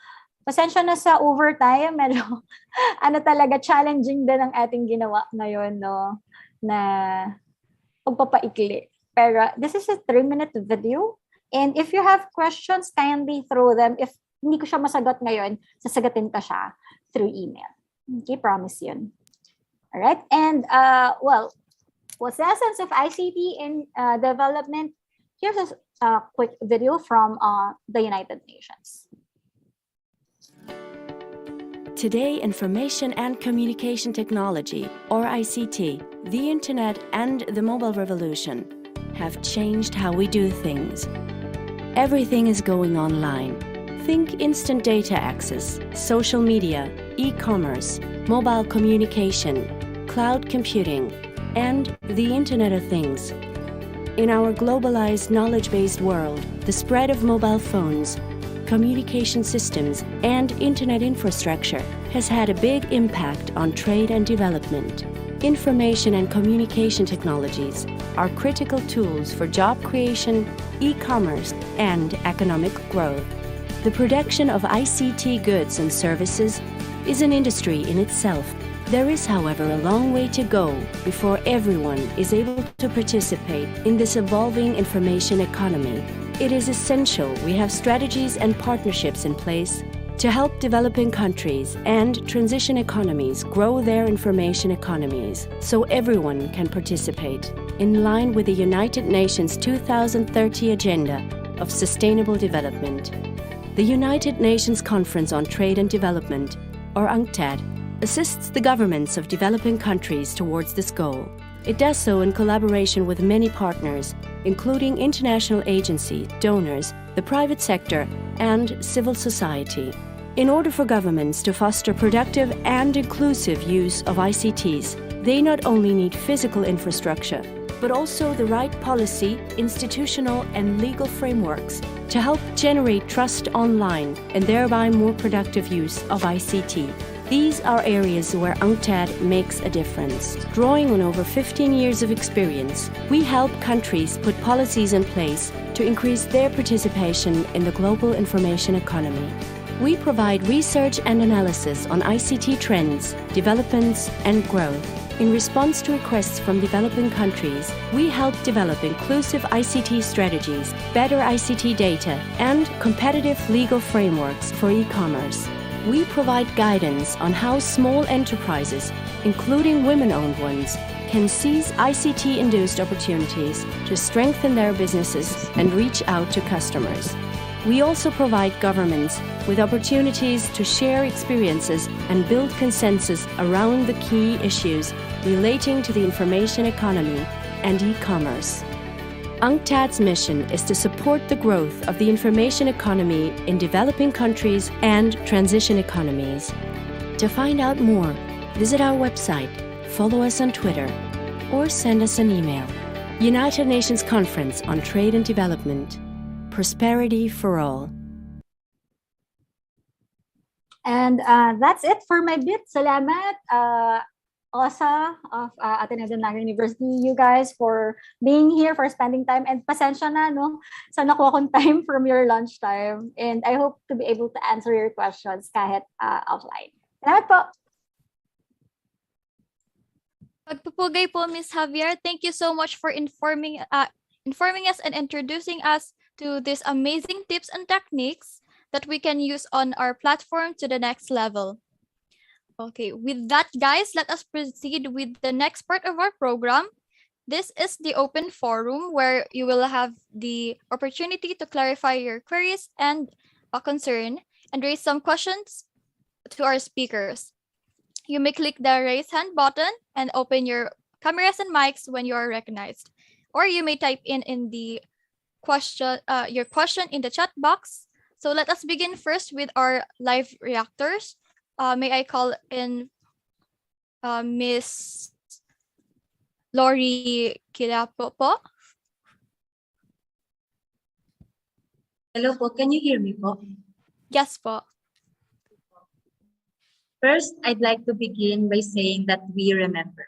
Pasensya na sa overtime, medyo talaga challenging din ang ating ginawa ngayon, na pagpapaikli. Pero this is a 3-minute video. And if you have questions, kindly throw them. If hindi ko siya masagot ngayon, sasagatin ka siya through email. Okay, promise yun. All right. And, what's the essence of ICT in development? a quick video from the United Nations. Today, information and communication technology, or ICT, the internet and the mobile revolution have changed how we do things. Everything is going online. Think instant data access, social media, e-commerce, mobile communication, cloud computing, and the Internet of Things. In our globalized, knowledge-based world, the spread of mobile phones, communication systems, and internet infrastructure has had a big impact on trade and development. Information and communication technologies are critical tools for job creation, e-commerce, and economic growth. The production of ICT goods and services is an industry in itself. There is, however, a long way to go before everyone is able to participate in this evolving information economy. It is essential we have strategies and partnerships in place to help developing countries and transition economies grow their information economies so everyone can participate in line with the United Nations 2030 Agenda of Sustainable Development. The United Nations Conference on Trade and Development, or UNCTAD, assists the governments of developing countries towards this goal. It does so in collaboration with many partners, including international agencies, donors, the private sector, and civil society. In order for governments to foster productive and inclusive use of ICTs, they not only need physical infrastructure, but also the right policy, institutional, and legal frameworks to help generate trust online and thereby more productive use of ICT. These are areas where UNCTAD makes a difference. Drawing on over 15 years of experience, we help countries put policies in place to increase their participation in the global information economy. We provide research and analysis on ICT trends, developments, and growth. In response to requests from developing countries, we help develop inclusive ICT strategies, better ICT data, and competitive legal frameworks for e-commerce. We provide guidance on how small enterprises, including women-owned ones, can seize ICT-induced opportunities to strengthen their businesses and reach out to customers. We also provide governments with opportunities to share experiences and build consensus around the key issues relating to the information economy and e-commerce. UNCTAD's mission is to support the growth of the information economy in developing countries and transition economies. To find out more, visit our website, follow us on Twitter, or send us an email. United Nations Conference on Trade and Development. Prosperity for all. And that's it for my bit. Salamat, Osa of Ateneo Deñiga University, you guys, for being here, for spending time. And pasensya na, no? So nakuha kong time from your lunchtime. And I hope to be able to answer your questions kahit offline. Salamat po. Pagpupugay po, Ms. Javier. Thank you so much for informing us and introducing us to these amazing tips and techniques that we can use on our platform to the next level. Okay, with that, guys, let us proceed with the next part of our program. This is the open forum where you will have the opportunity to clarify your queries and a concern and raise some questions to our speakers. You may click the raise hand button and open your cameras and mics when you are recognized. Or you may type in the your question in the chat box. So let us begin first with our live reactors. May I call in Miss Lori Kirapo po? Hello po, can you hear me po? Yes po. First, I'd like to begin by saying that we remember.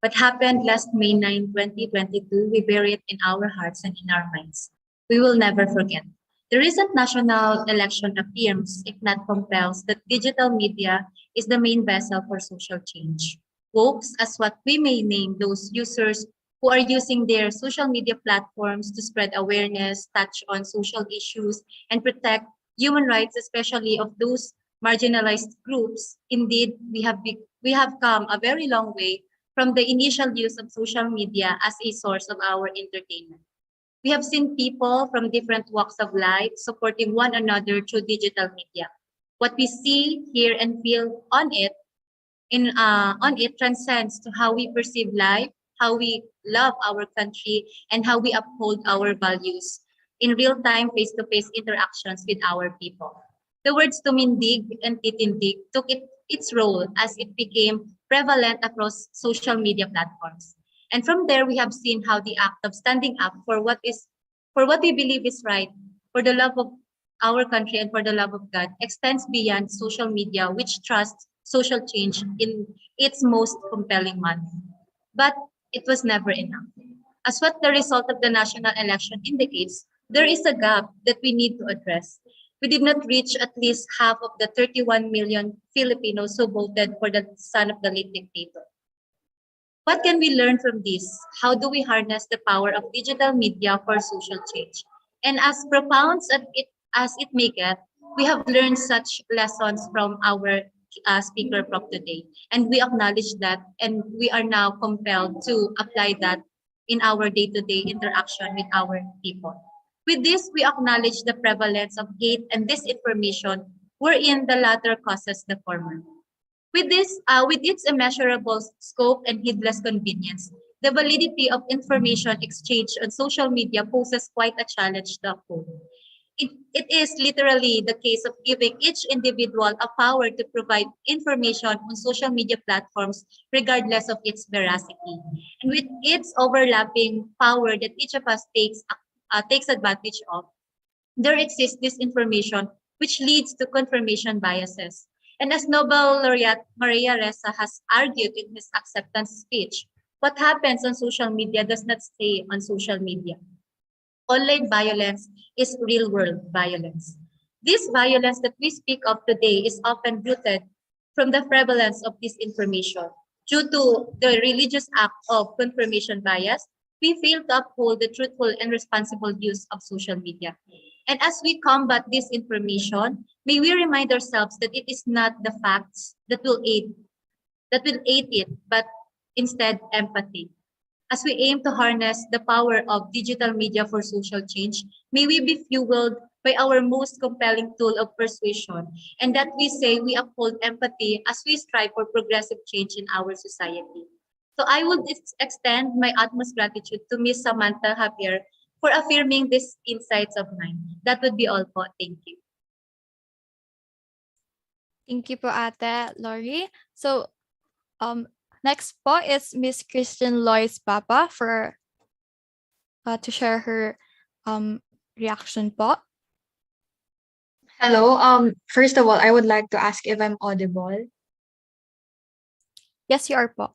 What happened last May 9, 2022, we bury it in our hearts and in our minds. We will never forget. The recent national election affirms, if not compels, that digital media is the main vessel for social change. Folks, as what we may name those users who are using their social media platforms to spread awareness, touch on social issues, and protect human rights, especially of those marginalized groups. Indeed, we have come a very long way from the initial use of social media as a source of our entertainment. We have seen people from different walks of life supporting one another through digital media. What we see, hear, and feel on it transcends to how we perceive life, how we love our country, and how we uphold our values in real-time face-to-face interactions with our people. The words tumindig and titindig took its role as it became prevalent across social media platforms. And from there, we have seen how the act of standing up for what we believe is right, for the love of our country and for the love of God extends beyond social media, which trusts social change in its most compelling manner. But it was never enough. As what the result of the national election indicates, there is a gap that we need to address. We did not reach at least half of the 31 million Filipinos who voted for the son of the late dictator. What can we learn from this? How do we harness the power of digital media for social change? And as profound as it may get, we have learned such lessons from our speaker from today. And we acknowledge that, and we are now compelled to apply that in our day-to-day interaction with our people. With this, we acknowledge the prevalence of hate and disinformation, wherein the latter causes the former. With its immeasurable scope and heedless convenience, the validity of information exchanged on social media poses quite a challenge to uphold. It is literally the case of giving each individual a power to provide information on social media platforms regardless of its veracity. And with its overlapping power that each of us takes advantage of, there exists disinformation which leads to confirmation biases. And as Nobel laureate Maria Ressa has argued in his acceptance speech, what happens on social media does not stay on social media. Online violence is real world violence. This violence that we speak of today is often rooted from the prevalence of disinformation. Due to the religious act of confirmation bias, we fail to uphold the truthful and responsible use of social media. And as we combat disinformation, may we remind ourselves that it is not the facts that will aid it, but instead empathy. As we aim to harness the power of digital media for social change, may we be fueled by our most compelling tool of persuasion, and that we say we uphold empathy as we strive for progressive change in our society. So I would extend my utmost gratitude to Miss Samantha Javier for affirming these insights of mine. That would be all po. Thank you. Thank you po, Ate Lori. So, next po is Miss Christian Lois Papa for to share her reaction po. Hello. First of all, I would like to ask if I'm audible. Yes, you are po.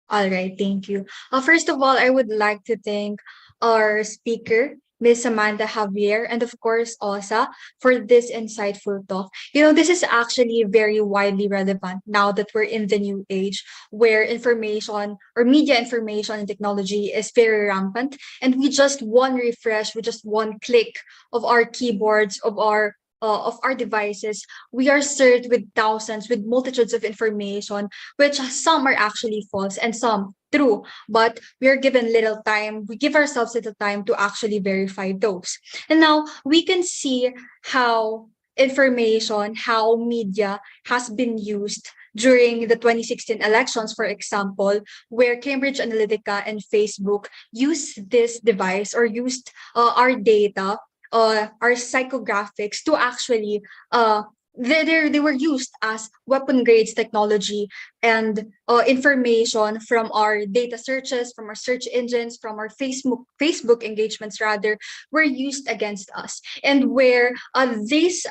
All right, thank you. First of all, I would like to thank our speaker, Ms. Samantha Javier, and of course, Osa, for this insightful talk. You know, this is actually very widely relevant now that we're in the new age where information or media information and technology is very rampant. And we just one refresh, with just one click of our keyboards, of our devices, we are served with thousands, with multitudes of information, which some are actually false and some true, but we are given little time. We give ourselves little time to actually verify those. And now we can see how information, how media has been used during the 2016 elections, for example, where Cambridge Analytica and Facebook used this device or used our data, our psychographics to actually they were used as weapon grades technology, and information from our data searches, from our search engines, from our Facebook engagements rather, were used against us, and where this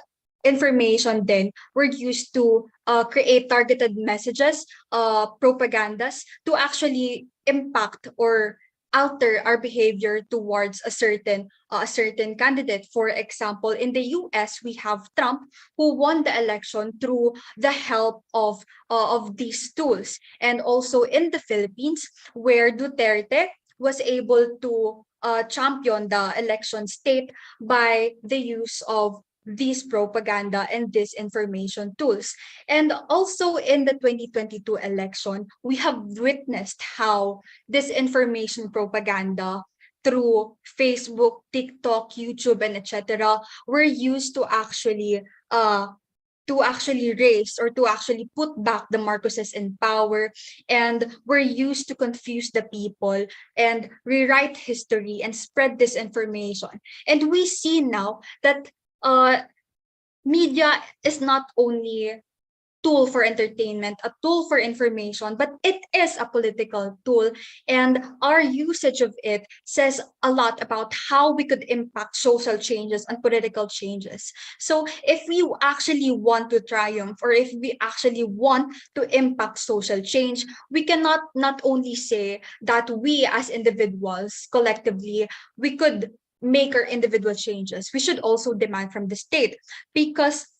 information then were used to create targeted messages, propagandas to actually impact or alter our behavior towards a certain candidate. For example, in the US, we have Trump, who won the election through the help of these tools, and also in the Philippines, where Duterte was able to champion the election state by the use of these propaganda and disinformation tools. And also in the 2022 election, we have witnessed how disinformation propaganda through Facebook, TikTok, YouTube, and etc. were used to actually raise or to actually put back the Marcoses in power, and were used to confuse the people and rewrite history and spread disinformation. And we see now that media is not only tool for entertainment, a tool for information, but it is a political tool. And our usage of it says a lot about how we could impact social changes and political changes. So if we actually want to triumph, or if we actually want to impact social change, we cannot not only say that we as individuals collectively, we could make our individual changes. We should also demand from the state, because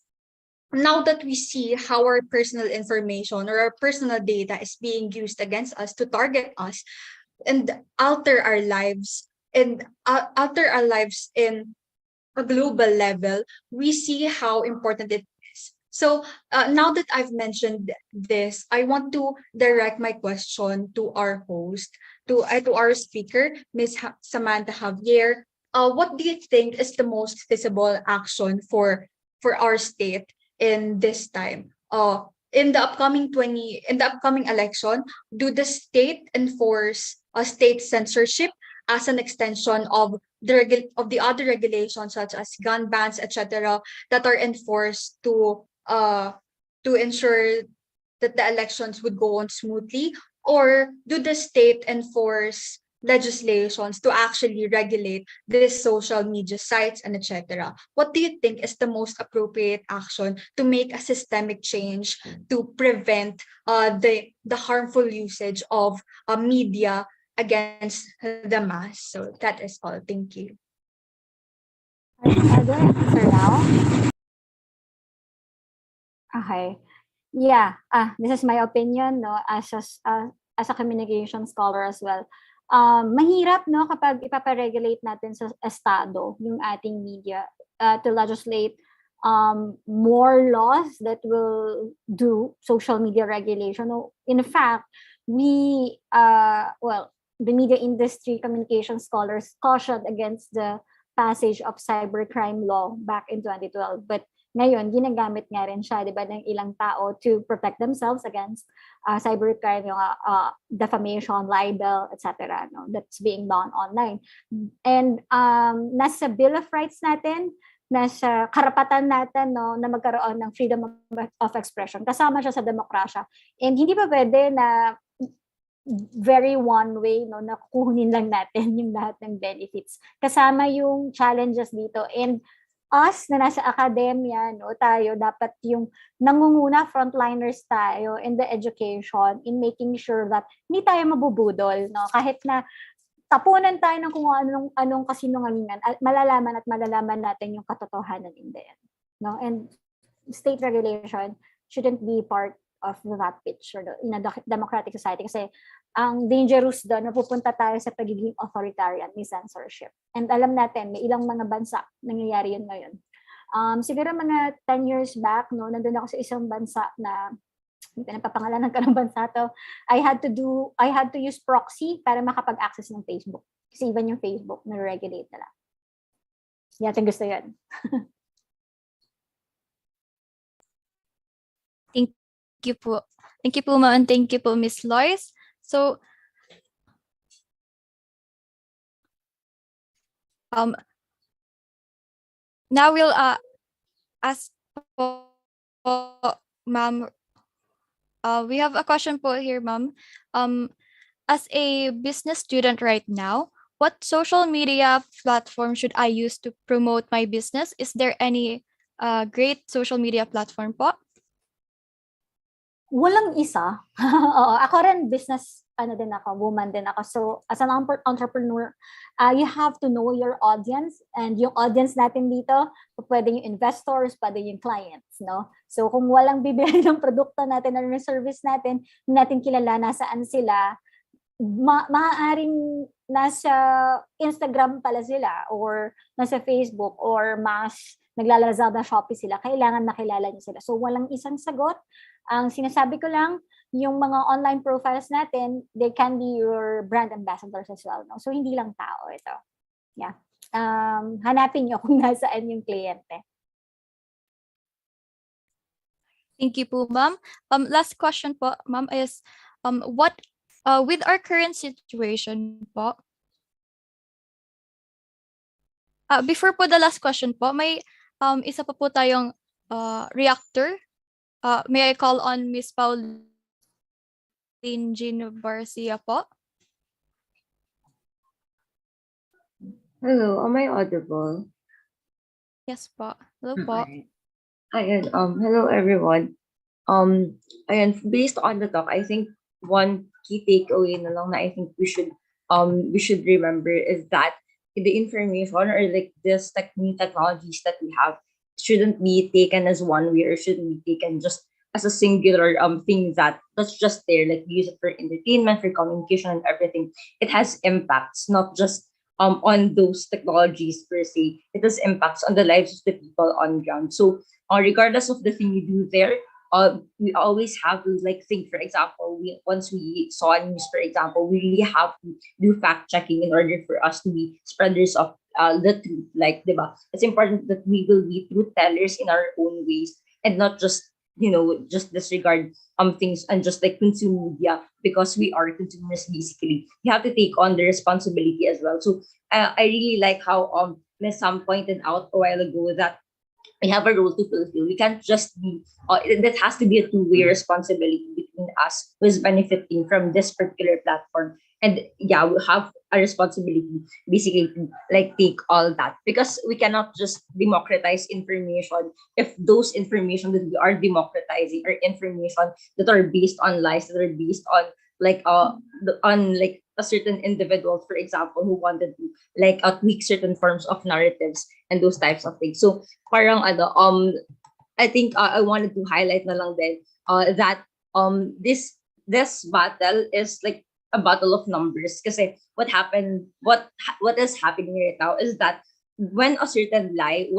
now that we see how our personal information or our personal data is being used against us to target us and alter our lives, and alter our lives in a global level, we see how important it is. So now that I've mentioned this, I want to direct my question to our host, to our speaker, Ms. Samantha Javier. What do you think is the most feasible action for our state in this time? In the upcoming election, do the state enforce a state censorship as an extension of the other regulations such as gun bans, etc., that are enforced to ensure that the elections would go on smoothly? Or do the state enforce legislations to actually regulate these social media sites and etc.? What do you think is the most appropriate action to make a systemic change to prevent the harmful usage of media against the mass? So that is all. Thank you. Do I answer now? Okay. Yeah. This is my opinion, no, as a communication scholar as well. Mahirap, no, kapag ipaparegulate natin sa estado yung ating media, to legislate more laws that will do social media regulation. No, in fact, we the media industry communication scholars cautioned against the passage of cybercrime law back in 2012, but ngayon ginagamit nga rin siya, 'di ba, ng ilang tao to protect themselves against cybercrime, yung defamation, libel, etc., no, that's being done online. And nasa Bill of Rights natin, nasa karapatan natin, no, na magkaroon ng freedom of expression. Kasama siya sa demokrasya. And hindi pa pwede na very one way, no, na kukunin lang natin yung lahat ng benefits. Kasama yung challenges dito. And us na nasa akademya, no, tayo dapat yung nangunguna, frontliners tayo in the education, in making sure that hindi tayo mabubudol, no, kahit na tapunan tayo ng kung anong kasinungalingan, at malalaman natin yung katotohanan in the end, no. And state regulation shouldn't be part of that picture in a democratic society, kasi ang dangerous doon, napupunta tayo sa pagiging authoritarian, may censorship. And alam natin, may ilang mga bansa nangyayari yun ngayon. Siguro mga 10 years back, no, nandun ako sa isang bansa na pinapapangalanan ka ng bansa to. I had to use proxy para makapag-access ng Facebook. Kasi even yung Facebook, na-regulate na lang. Yating gusto yun. Thank you po. Thank you po, ma'am, and thank you po, Miss Lois. So, now we'll ask po, ma'am. We have a question po here, ma'am. As a business student right now, what social media platform should I use to promote my business? Is there any great social media platform po? Walang isa. Oo, ako rin business, woman din ako. So, as an entrepreneur, you have to know your audience, and yung audience natin dito, pwede yung investors, pwede yung clients, no? So, kung walang bibili ng produkto natin or ng service natin kilala nasaan sila, maaaring nasa Instagram pala sila, or nasa Facebook, or mas naglalazada Shopee sila, kailangan makilala niyo sila. So, walang isang sagot. Ang sinasabi ko lang, yung mga online profiles natin, they can be your brand ambassadors as well. No? So, hindi lang tao ito. Yeah. Hanapin nyo kung nasaan yung kliyente. Thank you po, ma'am. Last question po, ma'am, is what with our current situation po, before po the last question po, may isa pa po tayong reactor. May I call on Miss Pauline Jean Barcia po? Hello, am I audible? Yes po. Hello po. Ayan, hello everyone. Ayan, based on the talk, I think one key takeaway na lang na I think we should remember is that the information or like this new technologies that we have shouldn't be taken as one way or shouldn't be taken just as a singular thing that's just there, like use it for entertainment, for communication and everything. It has impacts, not just on those technologies per se. It has impacts on the lives of the people on ground. So regardless of the thing you do there, we always have to like think. For example, once we saw news, for example, we really have to do fact checking in order for us to be spreaders of the truth. Like, diba? It's important that we will be truth tellers in our own ways and not just just disregard things and just like consume media because we are consumers basically. You have to take on the responsibility as well. So I really like how Ms. Sam pointed out a while ago that we have a role to fulfill. We can't just be, that has to be a two-way responsibility between us who is benefiting from this particular platform. And yeah, we have a responsibility basically to like take all that because we cannot just democratize information if those information that we are democratizing are information that are based on lies, that are based on like on like a certain individual, for example, who wanted to like tweak certain forms of narratives and those types of things. So parang I think I wanted to highlight na lang din that this battle is like a battle of numbers kasi what is happening right now is that when a certain lie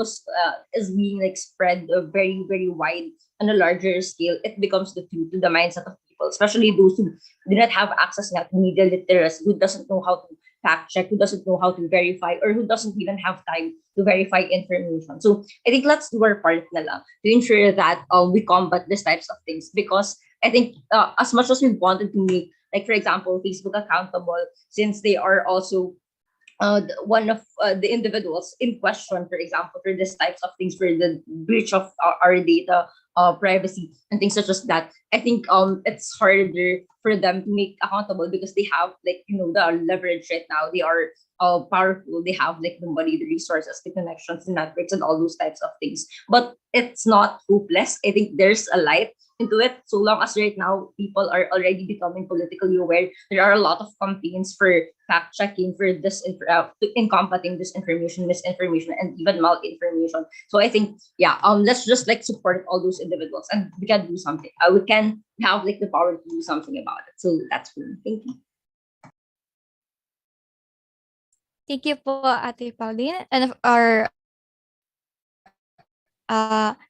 is being like spread very very wide on a larger scale, it becomes the truth to the mindset of people, especially those who do not have access to media literacy, who doesn't know how to fact check, who doesn't know how to verify, or who doesn't even have time to verify information. So I think let's do our part na lang to ensure that we combat these types of things because I think as much as we wanted to make, like for example, Facebook accountable, since they are also one of the individuals in question, for example, for these types of things, for the breach of our data privacy and things such as that. I think it's harder for them to make accountable because they have like the leverage right now. They are powerful. They have like the money, the resources, the connections, the networks, and all those types of things. But it's not hopeless. I think there's a light into it. So long as right now people are already becoming politically aware, there are a lot of campaigns for fact checking, for in combating disinformation, misinformation, and even malinformation. So I think let's just like support all those individuals, and we can do something. We can have like the power to do something about it. So that's for me. Thank you. Thank you po, Ate Pauline, and our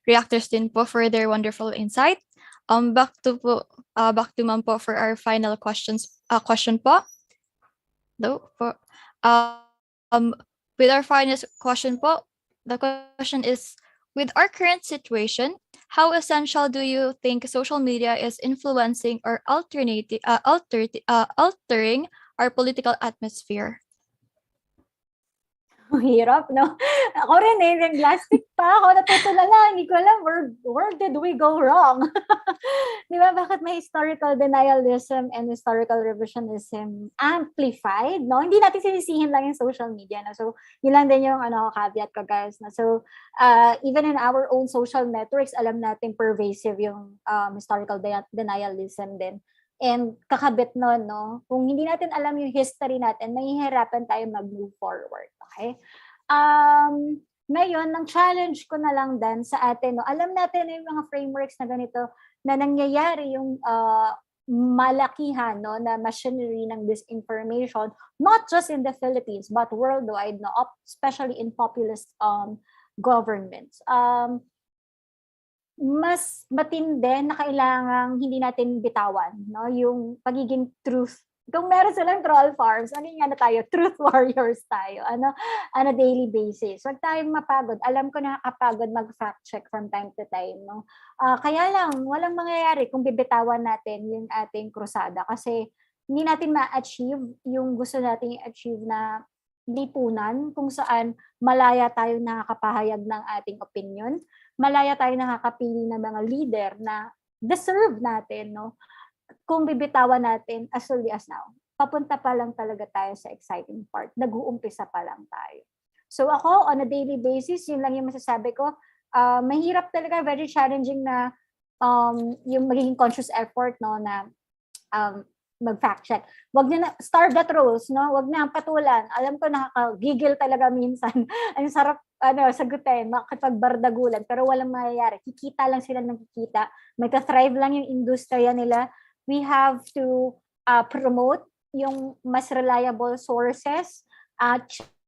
reactors din po for their wonderful insight. Back to ma'am po for our final question po. No, for with our final question po, the question is, with our current situation, how essential do you think social media is influencing or altering our political atmosphere? Hirap, no? Ako rin yung last week pa ako natutulala. Hindi ko alam, where did we go wrong? Di ba? Bakit may historical denialism and historical revisionism amplified, no? Hindi natin sinisihin lang yung social media, no? So, yun lang din yung caveat ko, guys. No? So, even in our own social networks, alam natin pervasive yung historical denialism din. And kakabit nun, no? Kung hindi natin alam yung history natin, mahihirapan tayo mag-move forward. Okay? Ngayon, ang challenge ko na lang din sa atin, no? Alam natin na yung mga frameworks na ganito na nangyayari yung malakihan, no, na machinery ng disinformation, not just in the Philippines, but worldwide, no, especially in populist governments. mas matindi na kailangang hindi natin bitawan, no? Yung pagiging truth. Kung meron silang troll farms, maging tayo, truth warriors tayo, on a daily basis. Huwag tayong mapagod. Alam ko nakakapagod mag-fact check from time to time, no? Kaya lang, walang mangyayari kung bibitawan natin yung ating krusada kasi hindi natin ma-achieve yung gusto nating i-achieve na lipunan kung saan malaya tayo nakakapahayag ng ating opinion, malaya tayo nakakapili ng mga leader na deserve natin, no? Kung bibitawan natin as early as now, papunta pa lang talaga tayo sa exciting part. Nag-uumpisa pa lang tayo. So ako, on a daily basis, yun lang yung masasabi ko. Mahirap talaga, very challenging na yung magiging conscious effort, no, na mag-fact check. Wag na starve the trolls, no? Wag na patulan. Alam ko nakakagigil talaga minsan. Ang sarap sagutin, makipagbardagulan, pero walang mangyayari. Kikita lang sila ng kikita. May thrive lang yung industriya nila. We have to promote yung mas reliable sources.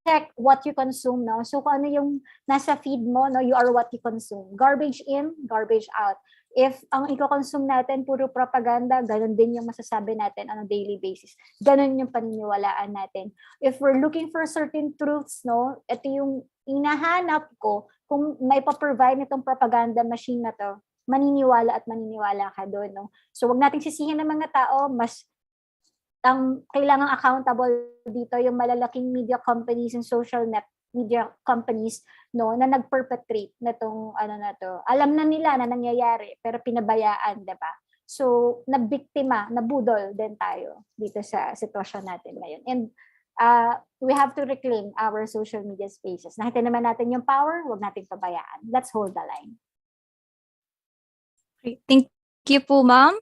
Check what you consume, no? So kung ano yung nasa feed mo, no, you are what you consume. Garbage in, garbage out. If ang i-consume natin puro propaganda, ganun din yung masasabi natin on a daily basis. Ganun yung paniniwalaan natin. If we're looking for certain truths, no, ito yung inahanap ko kung may pa-provide nitong propaganda machine na to, maniniwala ka doon, no? So wag nating sisihin ng mga tao, mas ang kailangang accountable dito yung malalaking media companies and social media companies, no, na nag-perpetrate na tong na to. Alam na nila na nangyayari pero pinabayaan, 'di ba? So nabiktima, nabudol din tayo dito sa sitwasyon natin ngayon. And we have to reclaim our social media spaces. Nakita naman natin yung power, wag nating pabayaan. Let's hold the line. Great. Thank you po, ma'am.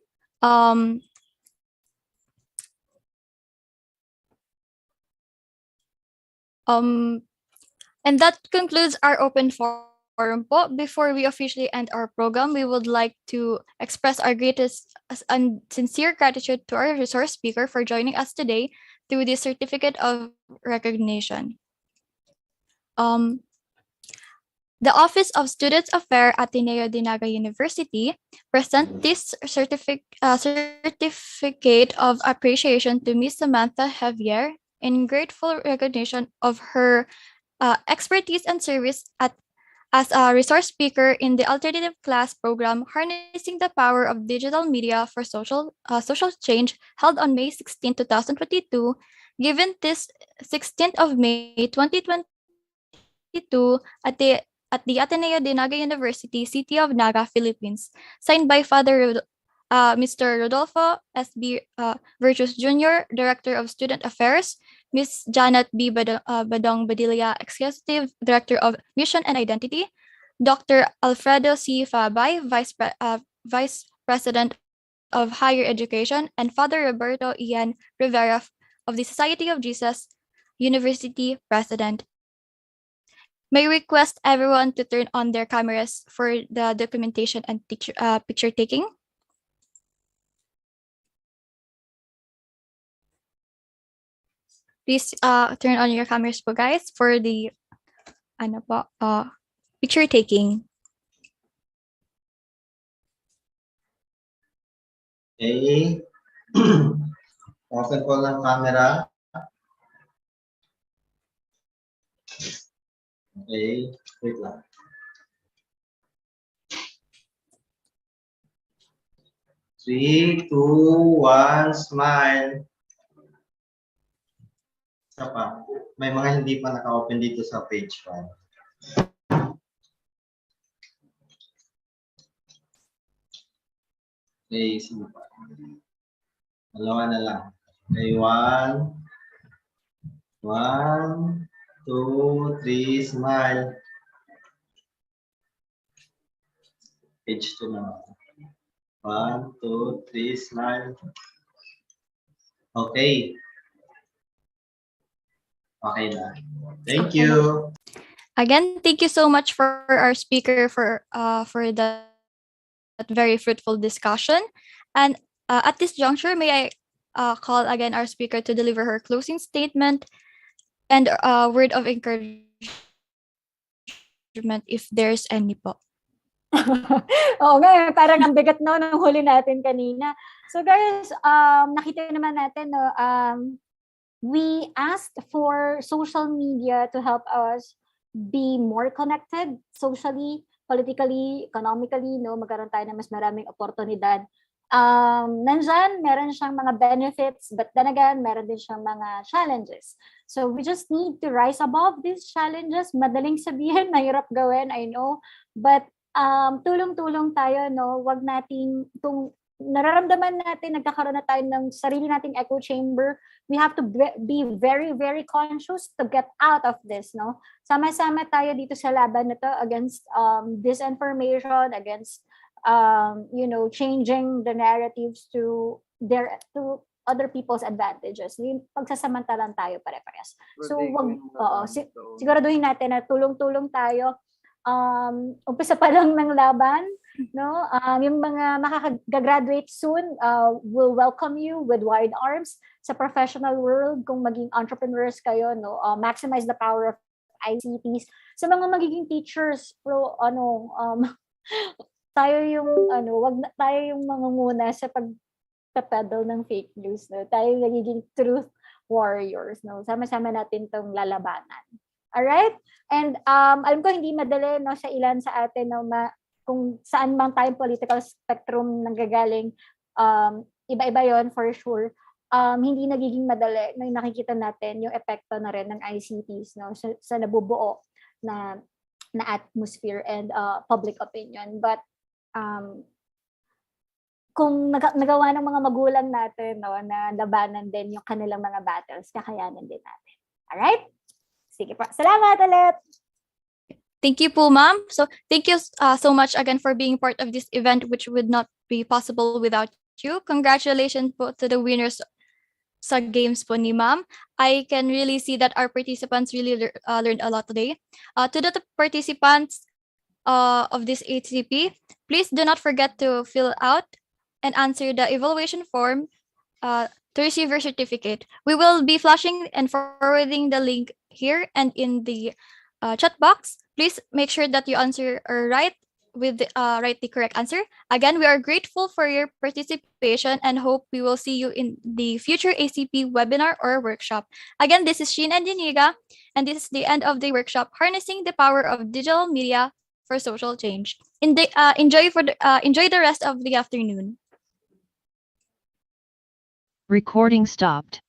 And that concludes our open forum po. Before we officially end our program, we would like to express our greatest and sincere gratitude to our resource speaker for joining us today through this certificate of recognition. The Office of Students Affairs at Ateneo Deñiga University present this certificate of appreciation to Ms. Samantha Javier in grateful recognition of her expertise and service as a resource speaker in the alternative class program Harnessing the Power of Digital Media for Social Change, held on May 16, 2022, given this 16th of May 2022 at the Ateneo Deñiga University, City of Naga, Philippines, signed by Mr. Rodolfo S.B. Virtus Jr., Director of Student Affairs, Ms. Janet B. Badong Badilla, Executive Director of Mission and Identity, Dr. Alfredo C. Fabay, Vice President of Higher Education, and Father Roberto Ian Rivera of the Society of Jesus University President. May request everyone to turn on their cameras for the documentation and picture taking. Please turn on your cameras po, guys, for the picture taking. Okay. Open po ng camera. Okay, wait lang. Three, two, one, smile. Isa pa. May mga hindi pa naka-open dito sa page 1. Okay, sino pa? Dalawa na lang. Okay, 1, 2, 3, smile. Page 2 na. 1, 2, 3, smile. Okay. Okay na. Thank you. Again, thank you so much for our speaker for that very fruitful discussion. And at this juncture, may I call again our speaker to deliver her closing statement and a word of encouragement if there's any po. Oo nga, parang ang bigat no nung huli natin kanina. So guys, nakita naman natin no, we asked for social media to help us be more connected socially, politically, economically, no, magkaroon tayo ng mas maraming oportunidad. Nandyan, meron siyang mga benefits, but then again, meron din siyang mga challenges. So we just need to rise above these challenges. Madaling sabihin, mahirap gawin, I know, but tulong-tulong tayo, no? Wag nating itong nararamdaman natin, nagkakaroon na tayo ng sarili nating echo chamber. We have to be very, very conscious to get out of this, no? Sama-sama tayo dito sa laban na to against disinformation, against changing the narratives to other people's advantages. Yung pagsasamantalan tayo pare-parehas. So siguraduhin natin na tulong-tulong tayo. Umpisa pa lang ng laban, no? Yung mga makakagraduate soon will welcome you with wide arms sa professional world. Kung maging entrepreneurs kayo, no, maximize the power of ICTs. Sa mga magiging teachers, tayo yung wag na tayo yung mangunguna sa pagpapedal ng fake news, no? Tayo nagiging truth warriors, no? Sama-sama natin tong lalabanan. Alright? And alam ko hindi madali, no, sa ilan sa atin, no, kung saan mang tayong political spectrum nanggagaling, iba-iba yon for sure. Hindi nagiging madali na nakikita natin yung epekto na rin ng ICTs, no, sa nabubuo na atmosphere and public opinion. But kung nagawa ng mga magulang natin, no, na labanan din yung kanilang mga battles, kakayanin din natin. Alright? Sige pa. Salamat ulit! Thank you po, ma'am. So thank you so much again for being part of this event, which would not be possible without you. Congratulations po to the winners sa games po ni ma'am. I can really see that our participants really learned a lot today. To the participants of this ACP, please do not forget to fill out and answer the evaluation form to receive your certificate. We will be flashing and forwarding the link here and in the chat box. Please make sure that you answer right with write the correct answer. Again, we are grateful for your participation and hope we will see you in the future ACP webinar or workshop. Again, this is Sheen and Deñiga, and this is the end of the workshop, Harnessing the Power of Digital Media for Social Change. Enjoy the rest of the afternoon. Recording stopped.